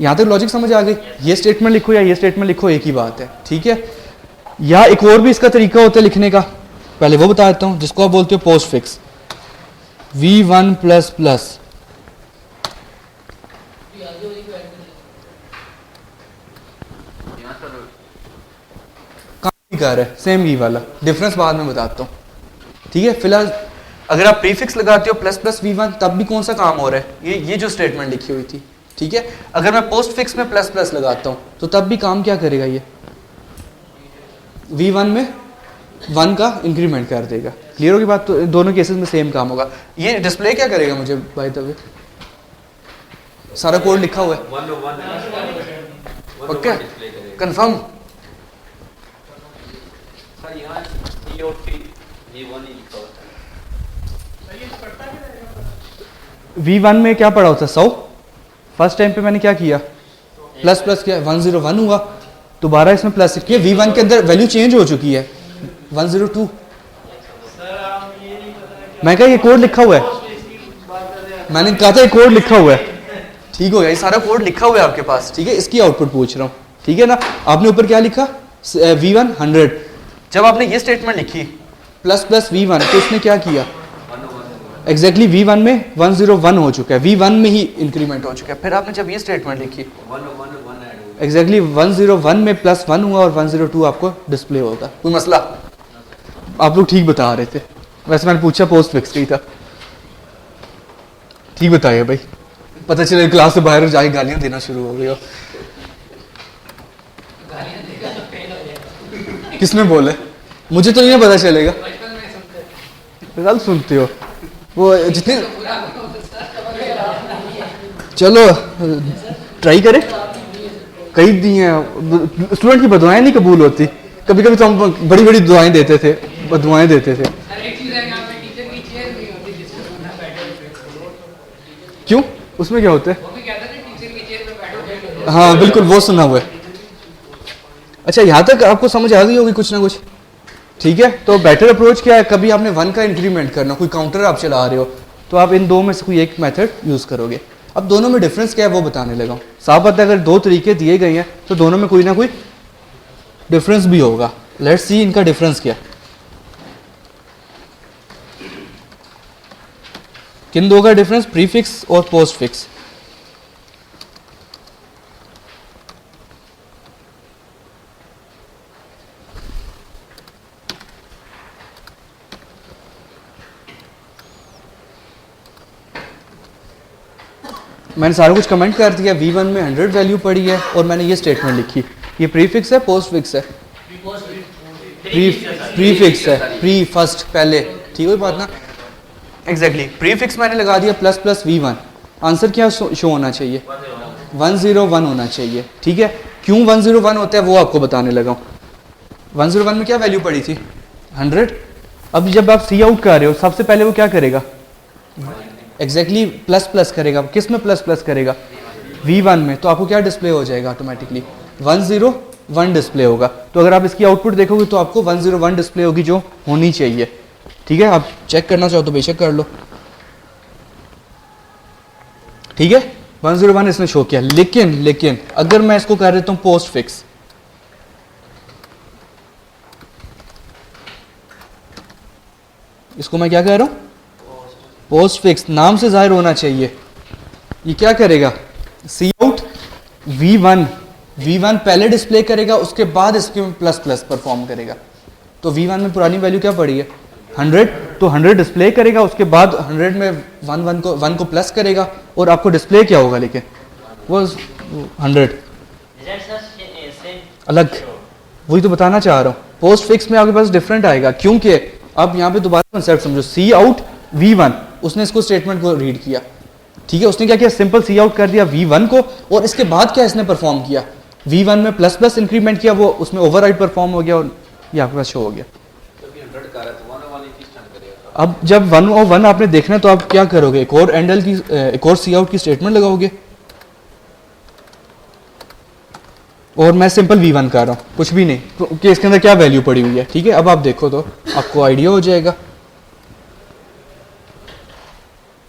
यहाँ तक लॉजिक समझ आ गई? ये स्टेटमेंट लिखो या ये स्टेटमेंट लिखो, एक ही बात है, ठीक है। या एक और भी इसका तरीका होता है लिखने का, पहले वो बता देता हूँ, जिसको आप बोलते हो post fix. V1 plus plus, कर है सेम ही वाला, डिफरेंस बाद में बताता हूँ, ठीक है। फिलहाल अगर आप प्रीफिक्स लगाते हो प्लस प्लस V1 तब भी कौन सा काम हो रहा है? ये जो स्टेटमेंट लिखी हुई थी, ठीक है। अगर मैं पोस्ट फिक्स में प्लस प्लस लगाता हूँ तो तब भी काम क्या करेगा? ये V1 में 1 का इंक्रीमेंट कर देगा। क्लियर होगी बात? तो दोनों केसेस में सेम काम होगा। ये डिस्प्ले क्या करेगा मुझे बाय द वे? सारा कोड लिखा हुआ है, 101 ओके डिस्प्ले करेगा कंफर्म? सर। यहाँ ये और फिर ये 1 ही लिखा होता है। V1 में क्या पड़ा होता है? 100। फर्स्ट टाइम पे मैंने क्या किया? प्लस प्लस किया, 101 हुआ। दोबारा इसमें प्लस किया, V1 के अंदर वैल्यू चेंज हो चुकी है 102। मैं कहा ये कोड लिखा हुआ है, मैंने कहा था ये कोड लिखा हुआ है। ठीक हो गया, ये सारा कोड लिखा हुआ है आपके पास, ठीक है? इसकी आउटपुट पूछ रहा हूँ, ठीक है ना? आपने ऊपर क्या लिखा? V1 100। जब आपने ये स्टेटमेंट लिखी प्लस प्लस V1, तो उसने क्या किया? एग्जैक्टली V1 में 101 हो चुका है, V1 में ही इंक्रीमेंट हो चुका है। फिर आपने जब ये स्टेटमेंट लिखी 101 एग्जैक्टली 101 में प्लस 1 हुआ और 102 आपको डिस्प्ले होगा। कोई मसला? आप लोग ठीक बता रहे थे। वैसे मैंने पूछा पोस्ट फिक्स ही था। ठीक बताइए भाई, पता चले क्लास से बाहर जाके गालियां देना शुरू हो गई हो। गालियाँ देगा तो फेल हो जाएगा। किसने बोले? मुझे तो नहीं पता चलेगा। बचपन में सुनते रिजल्ट सुनते हो वो जितने। बुरा चलो ट्राई करें। कई दी हैं स्टूडेंट की बदुआएं नहीं कबूल होती। कभी कभी तो हम बड़ी बड़ी दुआएं देते थे, बदुआएं देते थे। सर एक चीज़ है यहाँ पे टीचर की चेयर नहीं होती जिसमें सुनना बैठे होते। क्यों? उसमें क्या होता है? वो भी कहता है टीचर की चेयर पे बैठो फेल हो। हाँ बिल्कुल, वो सुना हुआ है। अच्छा, यहाँ तक आपको समझ आ गई होगी कुछ ना कुछ, ठीक है? तो बेटर अप्रोच क्या है? कभी आपने 1 का इंक्रीमेंट करना, कोई काउंटर आप चला रहे हो, तो आप इन दो में से कोई एक मेथड यूज़ करोगे। अब दोनों में डिफरेंस क्या है वो बताने लगा हूँ। साफ बात है, अगर दो तरीके दिए गए हैं तो दोनों में कोई ना कोई डिफरेंस भी होगा। लेट्स सी इनका डिफरेंस क्या है। किन दो का डिफरेंस? प्रीफिक्स और पोस्ट फिक्स। मैंने सारा कुछ कमेंट कर दिया। V1 में 100 वैल्यू पड़ी है और मैंने ये स्टेटमेंट लिखी। ये प्रीफिक्स है पोस्ट फिक्स है? प्रीफिक्स है, प्री फर्स्ट पहले, ठीक है बात ना? एग्जैक्टली प्रीफिक्स मैंने लगा दिया प्लस प्लस V1। आंसर क्या शो होना चाहिए? 101 होना चाहिए, ठीक है? क्यों 101 होता है वो आपको बताने लगा हूँ। 101 में क्या वैल्यू पड़ी थी? 100। अब जब आप सी आउट कर रहे हो, सबसे पहले वो क्या करेगा? एग्जैक्टली प्लस प्लस करेगा। किस में प्लस प्लस करेगा? V1 में। तो आपको क्या डिस्प्ले हो जाएगा? ऑटोमेटिकली 101 डिस्प्ले होगा। तो अगर आप इसकी आउटपुट देखोगे तो आपको 101 डिस्प्ले होगी, जो होनी चाहिए, ठीक है? आप चेक करना चाहो तो बेशक कर लो, ठीक है? 101 इसने शो किया। लेकिन अगर मैं इसको कर देता हूँ पोस्ट फिक्स, इसको मैं क्या कह रहा हूँ? Post fix. नाम से जाहिर होना चाहिए। ये क्या करेगा? सी आउट V1 पहले डिस्प्ले करेगा, उसके बाद इसके में प्लस प्लस परफॉर्म करेगा। तो V1 में पुरानी वैल्यू क्या पड़ी है? 100। तो 100 डिस्प्ले करेगा, उसके बाद 100 में 1 को प्लस करेगा और आपको डिस्प्ले क्या होगा? लेकिन वो 100 अलग। वही तो बताना चाह रहा हूँ। पोस्ट फिक्स में आपके पास डिफरेंट आएगा, क्योंकि अब यहाँ पे दोबारा कंसेप्ट समझो। सी आउट V1, उसने इसको स्टेटमेंट को रीड किया, ठीक है? उसने क्या किया? सिंपल सी आउट कर दिया V1 को, और इसके बाद क्या इसने परफॉर्म किया? V1 में प्लस प्लस इंक्रीमेंट किया, वो उसमें ओवरराइड परफॉर्म हो गया और ये आपके पास शो हो गया। अब जब 101 आपने देखना है तो आप क्या करोगे? एक और एंडल की, एक और सी आउट की स्टेटमेंट लगाओगे। और मैं सिंपल V1 कर रहा हूँ, कुछ भी नहीं, कि इसके अंदर क्या वैल्यू पड़ी हुई है, ठीक है? अब आप देखो तो आपको आइडिया हो जाएगा,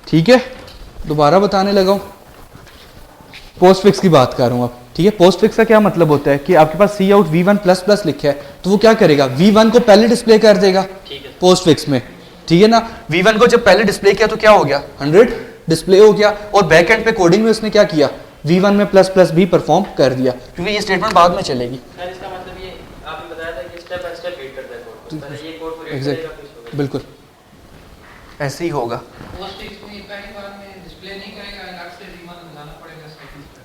ठीक है? दोबारा बताने लगा हूँ। पोस्ट फिक्स की बात कर रहा हूँ अब, ठीक है? पोस्ट फिक्स का क्या मतलब होता है कि आपके पास सी आउट V1 प्लस प्लस लिखा है, तो वो क्या करेगा? V1 को पहले डिस्प्ले कर देगा पोस्ट फिक्स में, ठीक है ना? V1 को जब पहले डिस्प्ले किया तो क्या हो गया? 100 डिस्प्ले हो गया। और बैक एंड पे कोडिंग में उसने क्या किया? V1 में प्लस प्लस भी परफॉर्म कर दिया, क्योंकि ये स्टेटमेंट बाद में चलेगी। सर इसका मतलब ये आपने बताया था कि स्टेप बाय स्टेप रीड करता है कोड को। पहले ये कोड को रीड एग्जैक्ट, करेगा, फिर इसको बिल्कुल ऐसे ही होगा। पोस्ट फिक्स में पहली बार में डिस्प्ले नहीं करेगा, अलग से V1 लगाना पड़ेगा सेटिंग्स पे।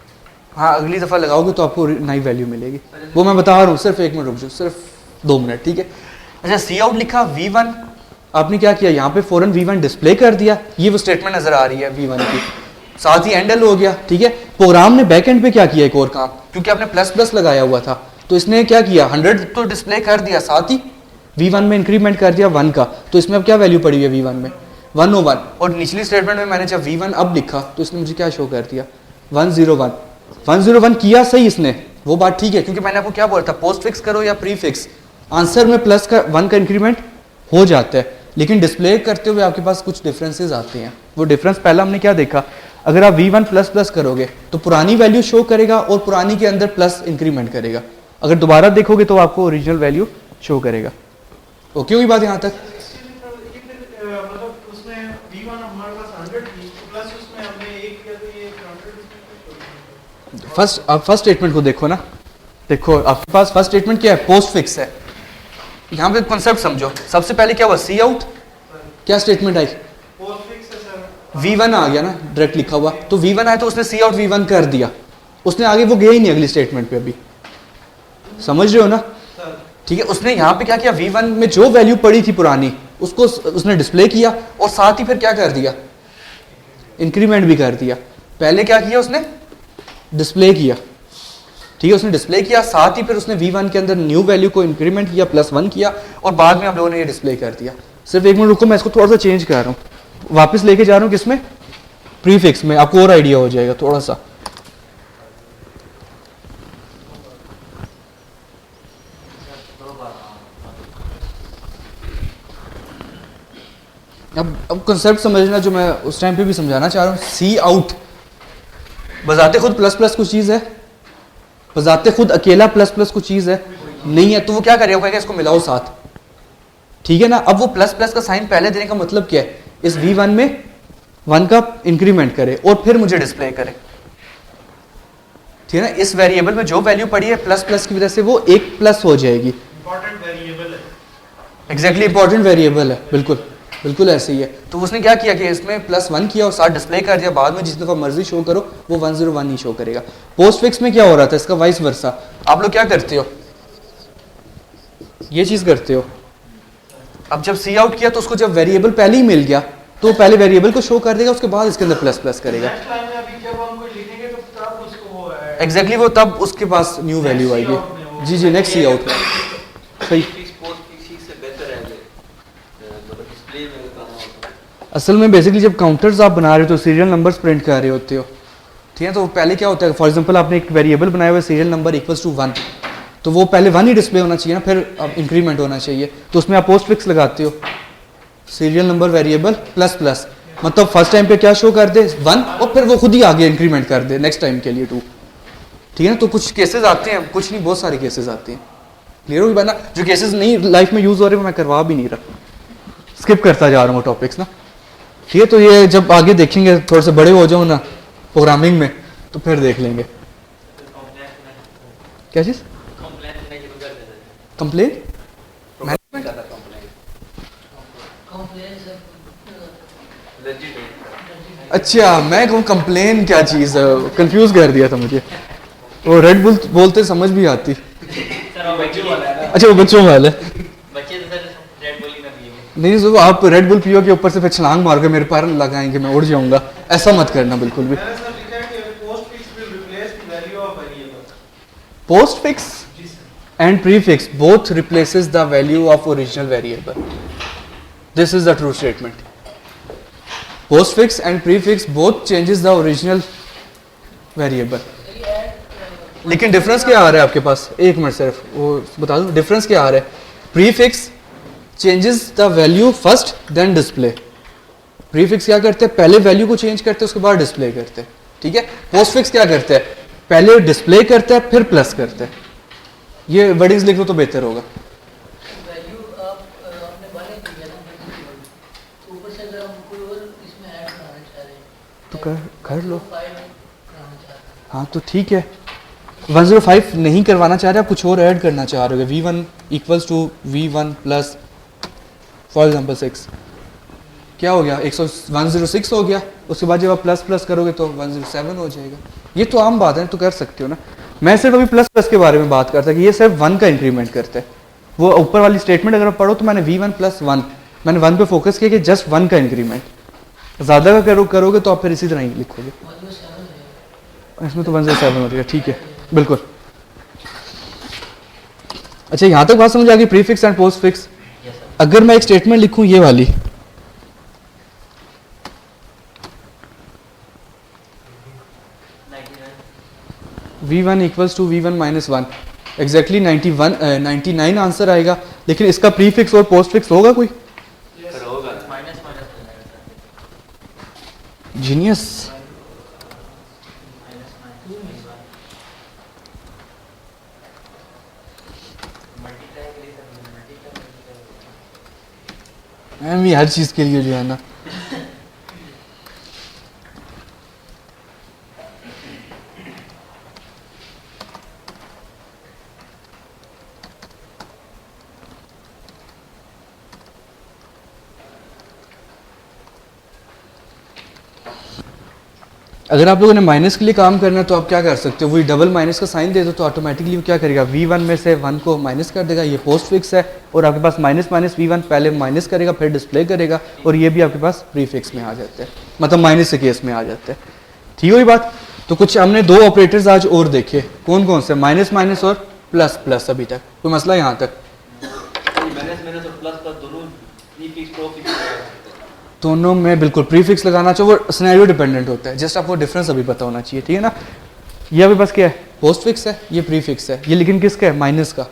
हाँ, अगली दफ़ा लगाओगे तो आपको नई वैल्यू मिलेगी। वो मैं बता रहा हूँ, सिर्फ 1 मिनट रुक जाओ, सिर्फ 2 मिनट, ठीक है? अच्छा सी आउट लिखा, V1 आपने क्या किया, यहाँ पे फौरन V1 डिस्प्ले कर दिया, ये वो स्टेटमेंट नजर आ रही है V1 की, साथ ही एंडल हो गया, ठीक है। प्रोग्राम ने बैक एंड पे क्या किया एक और काम, क्योंकि आपने प्लस प्लस लगाया हुआ था, तो इसने क्या किया 100 तो डिस्प्ले कर दिया, साथ ही V1 में इंक्रीमेंट कर दिया 1 का, तो इसमें अब क्या वैल्यू पड़ी है V1 में 101, और निचली स्टेटमेंट में मैंने जब V1 अब लिखा तो इसने मुझे क्या शो कर दिया 101। 101 किया सही इसने, वो बात ठीक है, क्योंकि मैंने आपको क्या बोला था पोस्ट फिक्स करो या प्री फिक्स, आंसर में प्लस का 1 का इंक्रीमेंट हो जाता है, लेकिन डिस्प्ले करते हुए आपके पास कुछ डिफरेंसेस आते हैं। वो डिफरेंस पहला हमने क्या देखा, अगर आप V1 प्लस प्लस करोगे तो पुरानी वैल्यू शो करेगा और पुरानी के अंदर प्लस इंक्रीमेंट करेगा, अगर दोबारा देखोगे तो आपको ओरिजिनल वैल्यू शो करेगा। ओके हुई बात यहाँ तक? मतलब उसमें V1 हमारे पास 100 थी प्लस उसमें हमने 1 किया तो ये 100 फर्स्ट आप फर्स्ट स्टेटमेंट को देखो ना, देखो आपके पास फर्स्ट स्टेटमेंट क्या है, पोस्ट फिक्स है। यहाँ पे कॉन्सेप्ट समझो, सबसे पहले क्या हुआ सी आउट, क्या स्टेटमेंट आई पोस्ट फिक्स है सर, V1 आ गया ना डायरेक्ट लिखा हुआ, तो V1 आया तो उसने सी आउट V1 कर दिया, उसने आगे वो गया ही नहीं अगली स्टेटमेंट पे, अभी समझ रहे हो ना, ठीक है। उसने यहाँ पे क्या किया, V1 में जो वैल्यू पड़ी थी पुरानी उसको उसने डिस्प्ले किया और साथ ही फिर क्या कर दिया, इंक्रीमेंट भी कर दिया। पहले क्या किया उसने, डिस्प्ले किया, ठीक है, उसने डिस्प्ले किया, साथ ही फिर उसने V1 के अंदर न्यू वैल्यू को इंक्रीमेंट किया +1 किया, और बाद में हम लोगों ने ये डिस्प्ले कर दिया। सिर्फ एक मिनट रुको, मैं इसको थोड़ा सा चेंज कर रहा हूँ, वापस लेके जा रहा हूँ किसमें, प्रीफिक्स में, आपको और आइडिया हो जाएगा थोड़ा सा। अब कंसेप्ट समझना जो मैं उस टाइम पे भी समझाना चाह रहा हूँ। सी आउट बजाते खुद प्लस प्लस कुछ चीज़ है, बजाते खुद अकेला प्लस प्लस कुछ चीज़ है नहीं है, तो वो क्या करेगा, कहेगा इसको मिलाओ साथ, ठीक है ना। अब वो प्लस प्लस का साइन पहले देने का मतलब क्या है, इस V1 में 1 का इंक्रीमेंट करे और फिर मुझे डिस्प्ले करे, ठीक है ना। इस वेरिएबल में जो वैल्यू पड़ी है प्लस प्लस की वजह से वो एक प्लस हो जाएगी, इंपॉर्टेंट वेरिएबल है, एग्जैक्टली इंपॉर्टेंट वेरिएबल है, बिल्कुल बिल्कुल ऐसे ही है। तो उसने क्या किया कि इसमें +1 किया और साथ डिस्प्ले कर दिया, बाद में जिस दफा मर्जी शो करो वो 101 ही शो करेगा। पोस्ट फिक्स में क्या हो रहा था, इसका वाइस वर्सा, आप लोग क्या करते हो, ये चीज करते हो। अब जब सी आउट किया तो उसको जब वेरिएबल पहले ही मिल गया तो पहले वेरिएबल को शो कर देगा, उसके बाद इसके अंदर प्लस प्लस करेगा, नेक्स्ट लाइन में अभी जब हम कोई लिखेंगे तो तब उसको वो एग्जैक्टली वो तब उसके पास न्यू वैल्यू आएगी। जी जी नेक्स्ट सी आउट सही। असल में बेसिकली जब काउंटर्स आप बना रहे हो तो सीरियल नंबर्स प्रिंट कर रहे होते हो, ठीक है। तो पहले क्या होता है, फॉर एग्जांपल आपने एक वेरिएबल बनाया हुआ है सीरियल नंबर =1, तो वो पहले 1 ही डिस्प्ले होना चाहिए ना, फिर अब इंक्रीमेंट होना चाहिए, तो उसमें आप पोस्ट फिक्स लगाते हो, सीरियल नंबर वेरिएबल ++, मतलब फर्स्ट टाइम पे क्या शो कर दे 1 और फिर वो खुद ही आगे इंक्रीमेंट कर दे नेक्स्ट टाइम के लिए 2, ठीक है ना। तो कुछ केसेस आते हैं, कुछ नहीं बहुत सारे केसेस आते हैं, क्लियर होगी बात ना। जो केसेस नहीं लाइफ में यूज हो रहे वो मैं करवा भी नहीं रहा, स्किप करता जा रहा हूँ टॉपिक्स ना, ठीक है। तो ये जब आगे देखेंगे थोड़े से बड़े हो जाओ ना प्रोग्रामिंग में तो फिर देख लेंगे। क्या चीज, कंप्लेन, अच्छा मैं कहूँ कंप्लेन क्या चीज है, कंफ्यूज कर दिया था मुझे, वो रेड बुल बोलते समझ भी आती, अच्छा वो बच्चों वाला है, बच्चे तो सर रेड बुल ही ना पिएंगे। नहीं सो आप रेड बुल पियो के ऊपर से फिर छलांग मार के मेरे पर लगाएंगे, मैं उड़ जाऊंगा, ऐसा मत करना बिल्कुल भी। मैंने सर लिखा है कि postfix will replace the value of variable, postfix जी sir, and prefix both replaces the value of original variable. This is the true statement. Postfix and prefix both changes the original variable. लेकिन difference क्या आ रहा है आपके पास, एक minute सिर्फ वो बता दूं डिफरेंस क्या आ रहा है। Prefix changes the value first then display, prefix क्या करते हैं पहले वैल्यू को चेंज करते हैं उसके बाद डिस्प्ले करते हैं, ठीक है। पोस्टफिक्स क्या करते हैं पहले डिस्प्ले करते हैं फिर प्लस करते हैं। ये वर्डिंग्स लिख लो तो बेहतर होगा। वैल्यू आपने बारे की है ना, तो ऊपर से अगर हम कोई और इसमें ऐड करना चाह रहे हैं तो कर लो, फाइल करना चाह रहे हैं, हाँ तो ठीक है। 105 नहीं करवाना चाह रहे आप, कुछ और ऐड करना चाह रहे हो, V1 = V1 plus for example 6, क्या हो गया 106 हो गया, उसके बाद जब आप प्लस प्लस करोगे तो 107 हो जाएगा। ये तो आम बात है, तो कर सकते हो ना। मैं सिर्फ अभी प्लस प्लस के बारे में बात करता कि ये सिर्फ 1 का इंक्रीमेंट करता है, वो ऊपर वाली स्टेटमेंट अगर आप पढ़ो तो मैंने V1 + 1, मैंने 1 पे फोकस किया कि जस्ट 1 का इंक्रीमेंट, ज़्यादा का करोगे तो आप फिर इसी तरह ही लिखोगे। इसमें तो 107 हो गया, ठीक है बिल्कुल। अच्छा यहाँ तक बात समझ आ गई, प्रीफिक्स एंड पोस्ट फिक्स। अगर मैं एक स्टेटमेंट लिखूं ये वाली, V1 = V1 - 1, एग्जैक्टली 99 आंसर आएगा। लेकिन इसका प्रीफिक्स और पोस्ट फिक्स होगा कोई? फिर होगा माइनस माइनस जीनियस। मैम ये हर चीज़ के लिए जो है ना, अगर आप लोगों ने माइनस के लिए काम करना है तो आप क्या कर सकते हो, वही डबल माइनस का साइन दे दो तो ऑटोमेटिकली वो क्या करेगा, V1 में से 1 को माइनस कर देगा। ये पोस्ट फिक्स है और आपके पास माइनस माइनस V1 पहले माइनस करेगा फिर डिस्प्ले करेगा, और ये भी आपके पास प्रीफिक्स में आ जाते हैं, मतलब माइनस के केस में आ जाते हैं। ठीक हुई बात। तो कुछ हमने 2 ऑपरेटर्स आज और देखे, कौन कौन से, माइनस माइनस और प्लस प्लस। अभी तक कोई मसला यहाँ तक? माइनस माइनस और प्लस दोनों प्रीफिक्स प्रोफिक्स दोनों में बिल्कुल प्रीफिक्स लगाना चाहिए, वो सिनेरियो डिपेंडेंट होता है, जस्ट आपको डिफरेंस अभी पता होना चाहिए, ठीक है ना। ये अभी बस क्या है, पोस्ट फिक्स है, ये प्रीफिक्स है, ये लेकिन किसका है, माइनस का।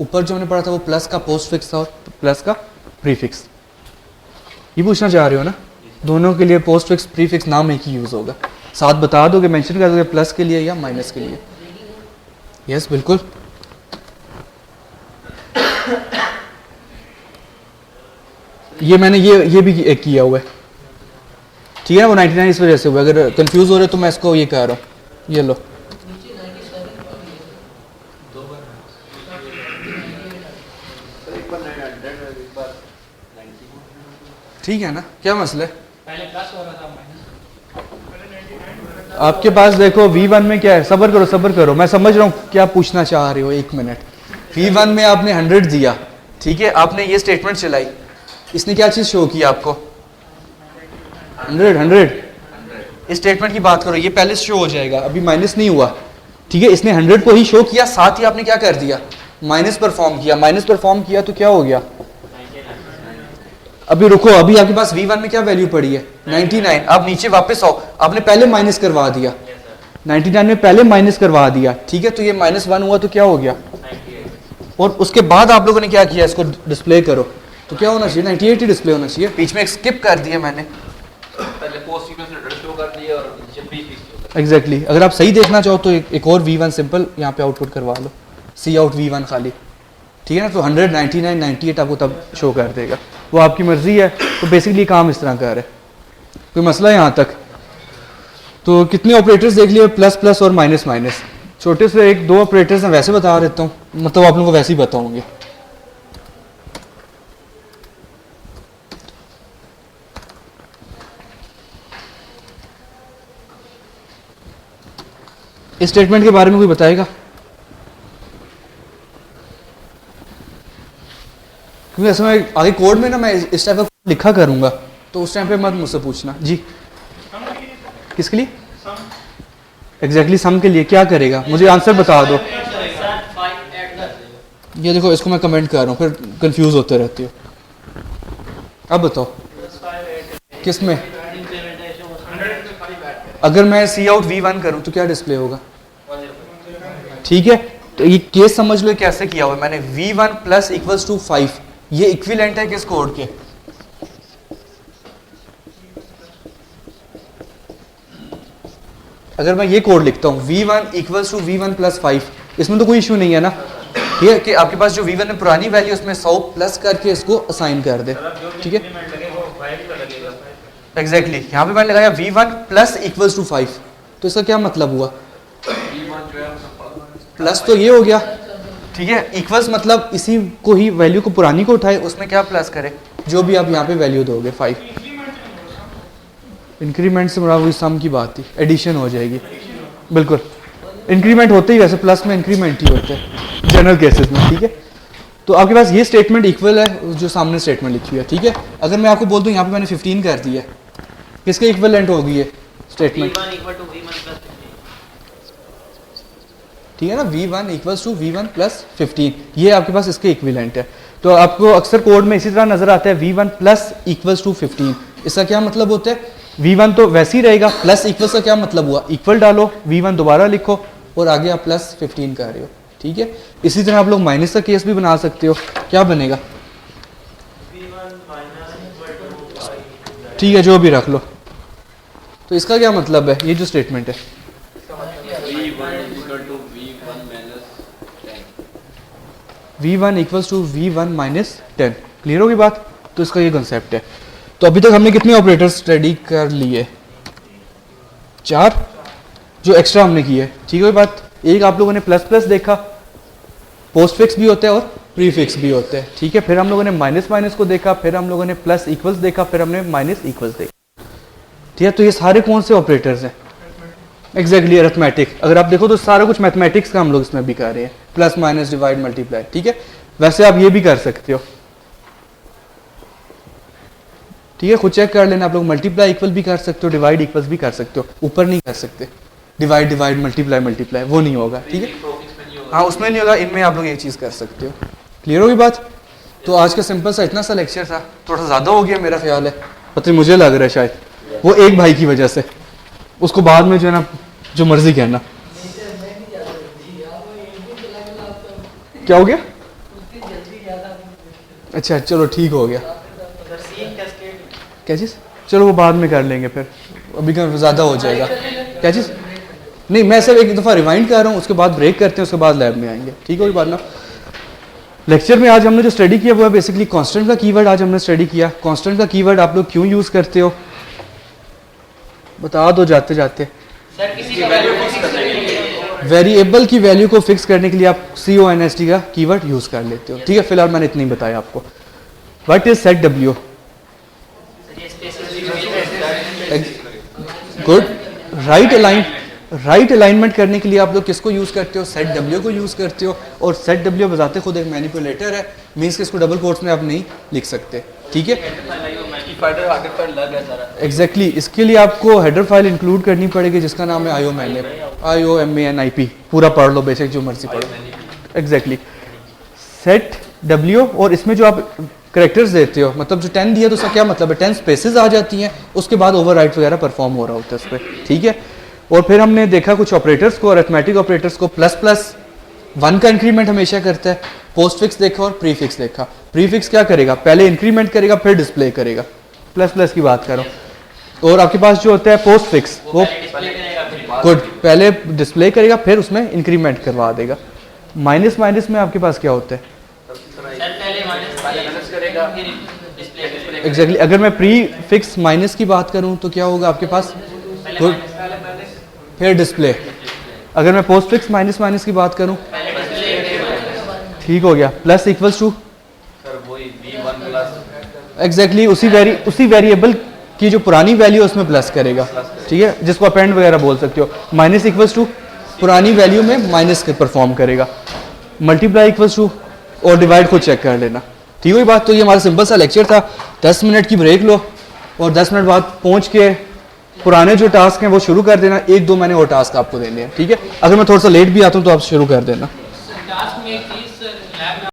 ऊपर जो हमने पढ़ा था वो प्लस का पोस्ट फिक्स था और प्लस का प्रीफिक्स। ये पूछना चाह रहे हो ना, दोनों के लिए पोस्ट फिक्स प्रीफिक्स नाम एक ही यूज होगा, साथ बता दोगे, मेंशन कर दोगे प्लस के लिए या माइनस के लिए। यस बिल्कुल। ये मैंने ये भी एक किया हुआ है, ठीक है ना, वो 99 इस वजह से हुआ। अगर कंफ्यूज हो रहे हो तो मैं इसको ये कह रहा हूँ, ये लो। ठीक है ना, क्या मसला है? पहले प्लस हो रहा था माइनस। आपके पास देखो V1 में क्या है, सब्र करो, मैं समझ रहा हूँ क्या पूछना चाह रहे हो, 1 मिनट। V1 में आपने 100 दिया, ठीक है, आपने ये स्टेटमेंट चलाई, इसने क्या चीज़ शो की आपको, 100। इस स्टेटमेंट की बात करो, ये पहले शो हो जाएगा, अभी माइनस नहीं हुआ, ठीक है। इसने 100 को ही शो किया, साथ ही आपने क्या कर दिया, माइनस परफॉर्म किया। माइनस परफॉर्म किया तो क्या हो गया, अभी रुको, अभी आपके पास V1 में क्या वैल्यू पड़ी है, 99। आप नीचे वापस आओ, आपने पहले माइनस करवा दिया, 99 में पहले माइनस करवा दिया, ठीक है। तो ये -1 हुआ तो क्या हो गया, और उसके बाद आप लोगों ने क्या किया, इसको डिस्प्ले करो तो क्या होना चाहिए, 98 ही डिस्प्ले होना चाहिए। बीच में एक स्किप कर दिया मैंने, पहले पोस्ट फिक्स ने शो कर दिया और नीचे प्रीफिक्स। एग्जैक्टली। अगर आप सही देखना चाहो तो एक और V1 सिंपल यहाँ पे आउटपुट करवा लो, सी आउट V1 खाली, ठीक है ना। तो 100, 99, 98 आपको तब शो कर देगा, वो आपकी मर्जी है। तो बेसिकली काम इस तरह का है। कोई मसला है यहाँ तक? तो कितने ऑपरेटर्स देख लिए, प्लस प्लस और माइनस माइनस। छोटे से 1-2 ऑपरेटर्स मैं वैसे बता देता हूँ, मतलब आप लोगों को वैसे ही बताऊंगे। इस स्टेटमेंट के बारे में कोई बताएगा? क्योंकि ऐसे में आगे कोड में ना मैं इस टाइप का लिखा करूंगा, तो उस टाइम पे मत मुझसे पूछना जी। किसके लिए? एग्जैक्टली सम के लिए क्या करेगा, मुझे आंसर बता दो। ये देखो, इसको मैं कमेंट कर रहा हूँ, फिर कंफ्यूज होते रहते हो। अब बताओ किस में, अगर मैं सी आउट V1 करूँ तो क्या डिस्प्ले होगा, ठीक है। तो ये केस समझ लो कैसे किया हुआ है मैंने, V1 + = 5, ये इक्विवेलेंट है किस कोड के, अगर मैं ये कोड लिखता हूँ V1 = V1 + 5, इसमें तो कोई इशू नहीं है ना, ठीक है, कि आपके पास जो V1 है पुरानी वैल्यू उसमें 100 प्लस करके इसको असाइन कर दे, ठीक है। एग्जैक्टली यहाँ पे मैंने लगाया V1 + = 5, तो इसका क्या मतलब हुआ, प्लस तो ये हो गया, ठीक है। इक्वल्स मतलब इसी को ही वैल्यू को पुरानी को उठाए, उसमें क्या प्लस करे, जो भी आप यहाँ पे वैल्यू दोगे 5। इंक्रीमेंट से मुराद वही सम की बात थी, एडिशन हो जाएगी बिल्कुल। इंक्रीमेंट होते ही वैसे प्लस में इंक्रीमेंट ही होते हैं जनरल केसेस में, ठीक है। तो आपके पास ये स्टेटमेंट इक्वल है जो सामने स्टेटमेंट लिखी हुई है, ठीक है। अगर मैं आपको बोल दूं यहाँ पे मैंने 15 कर दिया है, किसके इक्वलेंट होगी ये statement? V1 equal to V1 plus 15. ठीक है ना, V1 equals to V1 plus 15, ये आपके पास इसके इक्विवेलेंट है। तो आपको अक्सर कोड में इसी तरह नजर आता है V1 प्लस इक्वल्स टू 15। इसका क्या मतलब होता है? V1 तो वैसे ही रहेगा, प्लस इक्वल्स का क्या मतलब हुआ? इक्वल डालो, V1 दोबारा लिखो और आगे आप प्लस 15 कर रहे हो, ठीक है। इसी तरह आप लोग माइनस का केस भी बना सकते हो, क्या बनेगा? ठीक है, जो भी रख लो। तो इसका क्या मतलब है, ये जो स्टेटमेंट है? V1 equals to V1 minus 10। Clear होगी बात? तो इसका ये कंसेप्ट है। तो अभी तक हमने कितने ऑपरेटर्स स्टडी कर लिए? 4 जो एक्स्ट्रा हमने किए, ठीक है बात। एक आप लोगों ने प्लस प्लस देखा, पोस्ट फिक्स भी होता है और प्री फिक्स भी होता है, ठीक है। फिर हम लोगों ने माइनस माइनस को देखा, फिर हम लोगों ने प्लस इक्वल्स देखा, फिर हमने माइनस इक्वल्स देखा, ठीक है। तो ये सारे कौन से ऑपरेटर्स हैं? Exactly arithmetic. अगर आप देखो तो सारा कुछ मैथमेटिक्स का हम लोग इसमें भी कर रहे हैं, प्लस माइनस डिवाइड मल्टीप्लाई, ठीक है। वैसे आप ये भी कर सकते हो, ठीक है, खुद चेक कर लेना। आप लोग मल्टीप्लाई इक्वल भी कर सकते हो, डिवाइड इक्वल्स भी कर सकते हो, ऊपर नहीं कर सकते। डिवाइड डिवाइड मल्टीप्लाई मल्टीप्लाई वो नहीं होगा, ठीक है। हाँ, उसमें नहीं होगा, इनमें आप लोग ये चीज़ कर सकते हो। क्लियर होगी बात? तो आज का सिंपल सा इतना सा लेक्चर था, थोड़ा सा ज़्यादा हो गया मेरा ख्याल है, पता नहीं मुझे लग रहा है शायद वो एक भाई की वजह से। उसको बाद में जो है ना जो मर्जी कहना। क्या हो गया? अच्छा चलो ठीक हो गया। क्या चीज़? चलो वो बाद में कर लेंगे फिर, अभी का ज़्यादा हो जाएगा। क्या चीज़? नहीं, मैं सिर्फ एक दफ़ा रिवाइंड कर रहा हूँ, उसके बाद ब्रेक करते हैं, उसके बाद लैब में आएंगे, ठीक है। बात ना, लेक्चर में आज हमने जो स्टडी किया वो है बेसिकली कांस्टेंट का कीवर्ड। आज हमने स्टडी किया कांस्टेंट का कीवर्ड आप लोग क्यों यूज़ करते हो, बता दो जाते जाते। सर किसी का वैल्यू फिक्स करने के लिए वेरिएबल की वैल्यू को फिक्स करने के लिए आप CONST का कीवर्ड यूज़ कर लेते हो, ठीक है। फिलहाल मैंने इतना ही बताया आपको। What is set W? Good. Right alignment करने के लिए आप लोग किसको यूज़ करते हो? सेट W को यूज़ करते हो। और सेट W बजाते खुद एक मैनिपुलेटर है, मीन्स कि इसको डबल कोट्स में आप नहीं लिख सकते, ठीक है। एग्जैक्टली इसके लिए आपको हेडर फाइल इंक्लूड करनी पड़ेगी जिसका नाम है IOMANIP। पूरा पढ़ लो, बेशक जो मर्जी पढ़ो। एग्जैक्टली सेट W, और इसमें जो आप करेक्टर्स देते हो, मतलब जो 10 दिया तो उसका क्या मतलब है? 10 स्पेसेस आ जाती हैं, उसके बाद ओवरराइट वगैरह परफॉर्म हो रहा होता है उस पर, ठीक है। और फिर हमने देखा कुछ ऑपरेटर्स को, अरिथमेटिक ऑपरेटर्स को, प्लस प्लस 1 का इंक्रीमेंट हमेशा करता है। पोस्ट फिक्स देखा और प्री फिक्स देखा। प्री फिक्स क्या करेगा? पहले इंक्रीमेंट करेगा फिर डिस्प्ले करेगा। प्लस प्लस की बात करो। और आपके पास जो होता है पोस्ट फिक्स, वो गुड, पहले डिस्प्ले करेगा फिर उसमें इंक्रीमेंट करवा देगा। माइनस माइनस में आपके पास क्या होता है? एग्जैक्टली अगर मैं प्री फिक्स माइनस की बात करूं तो क्या होगा आपके पास? गुड, फिर डिस्प्ले। अगर मैं पोस्ट फिक्स माइनस माइनस की बात करूं, ठीक हो गया। प्लस इक्वल्स टू एग्जैक्टली उसी वेरिएबल की जो पुरानी वैल्यू है उसमें प्लस करेगा, ठीक है, जिसको अपेंड वगैरह बोल सकते हो। माइनस इक्वल्स टू पुरानी वैल्यू में माइनस परफॉर्म करेगा। मल्टीप्लाई इक्वल्स टू और डिवाइड को चेक कर लेना, ठीक है बात। तो ये हमारा सिंपल सा लेक्चर था। 10 मिनट की ब्रेक लो और 10 मिनट बाद पहुंच के पुराने जो टास्क हैं वो शुरू कर देना। 1-2 मैंने और टास्क आपको देने हैं, ठीक है। अगर मैं थोड़ा सा लेट भी आता हूँ तो आप शुरू कर देना। टास्क में एक चीज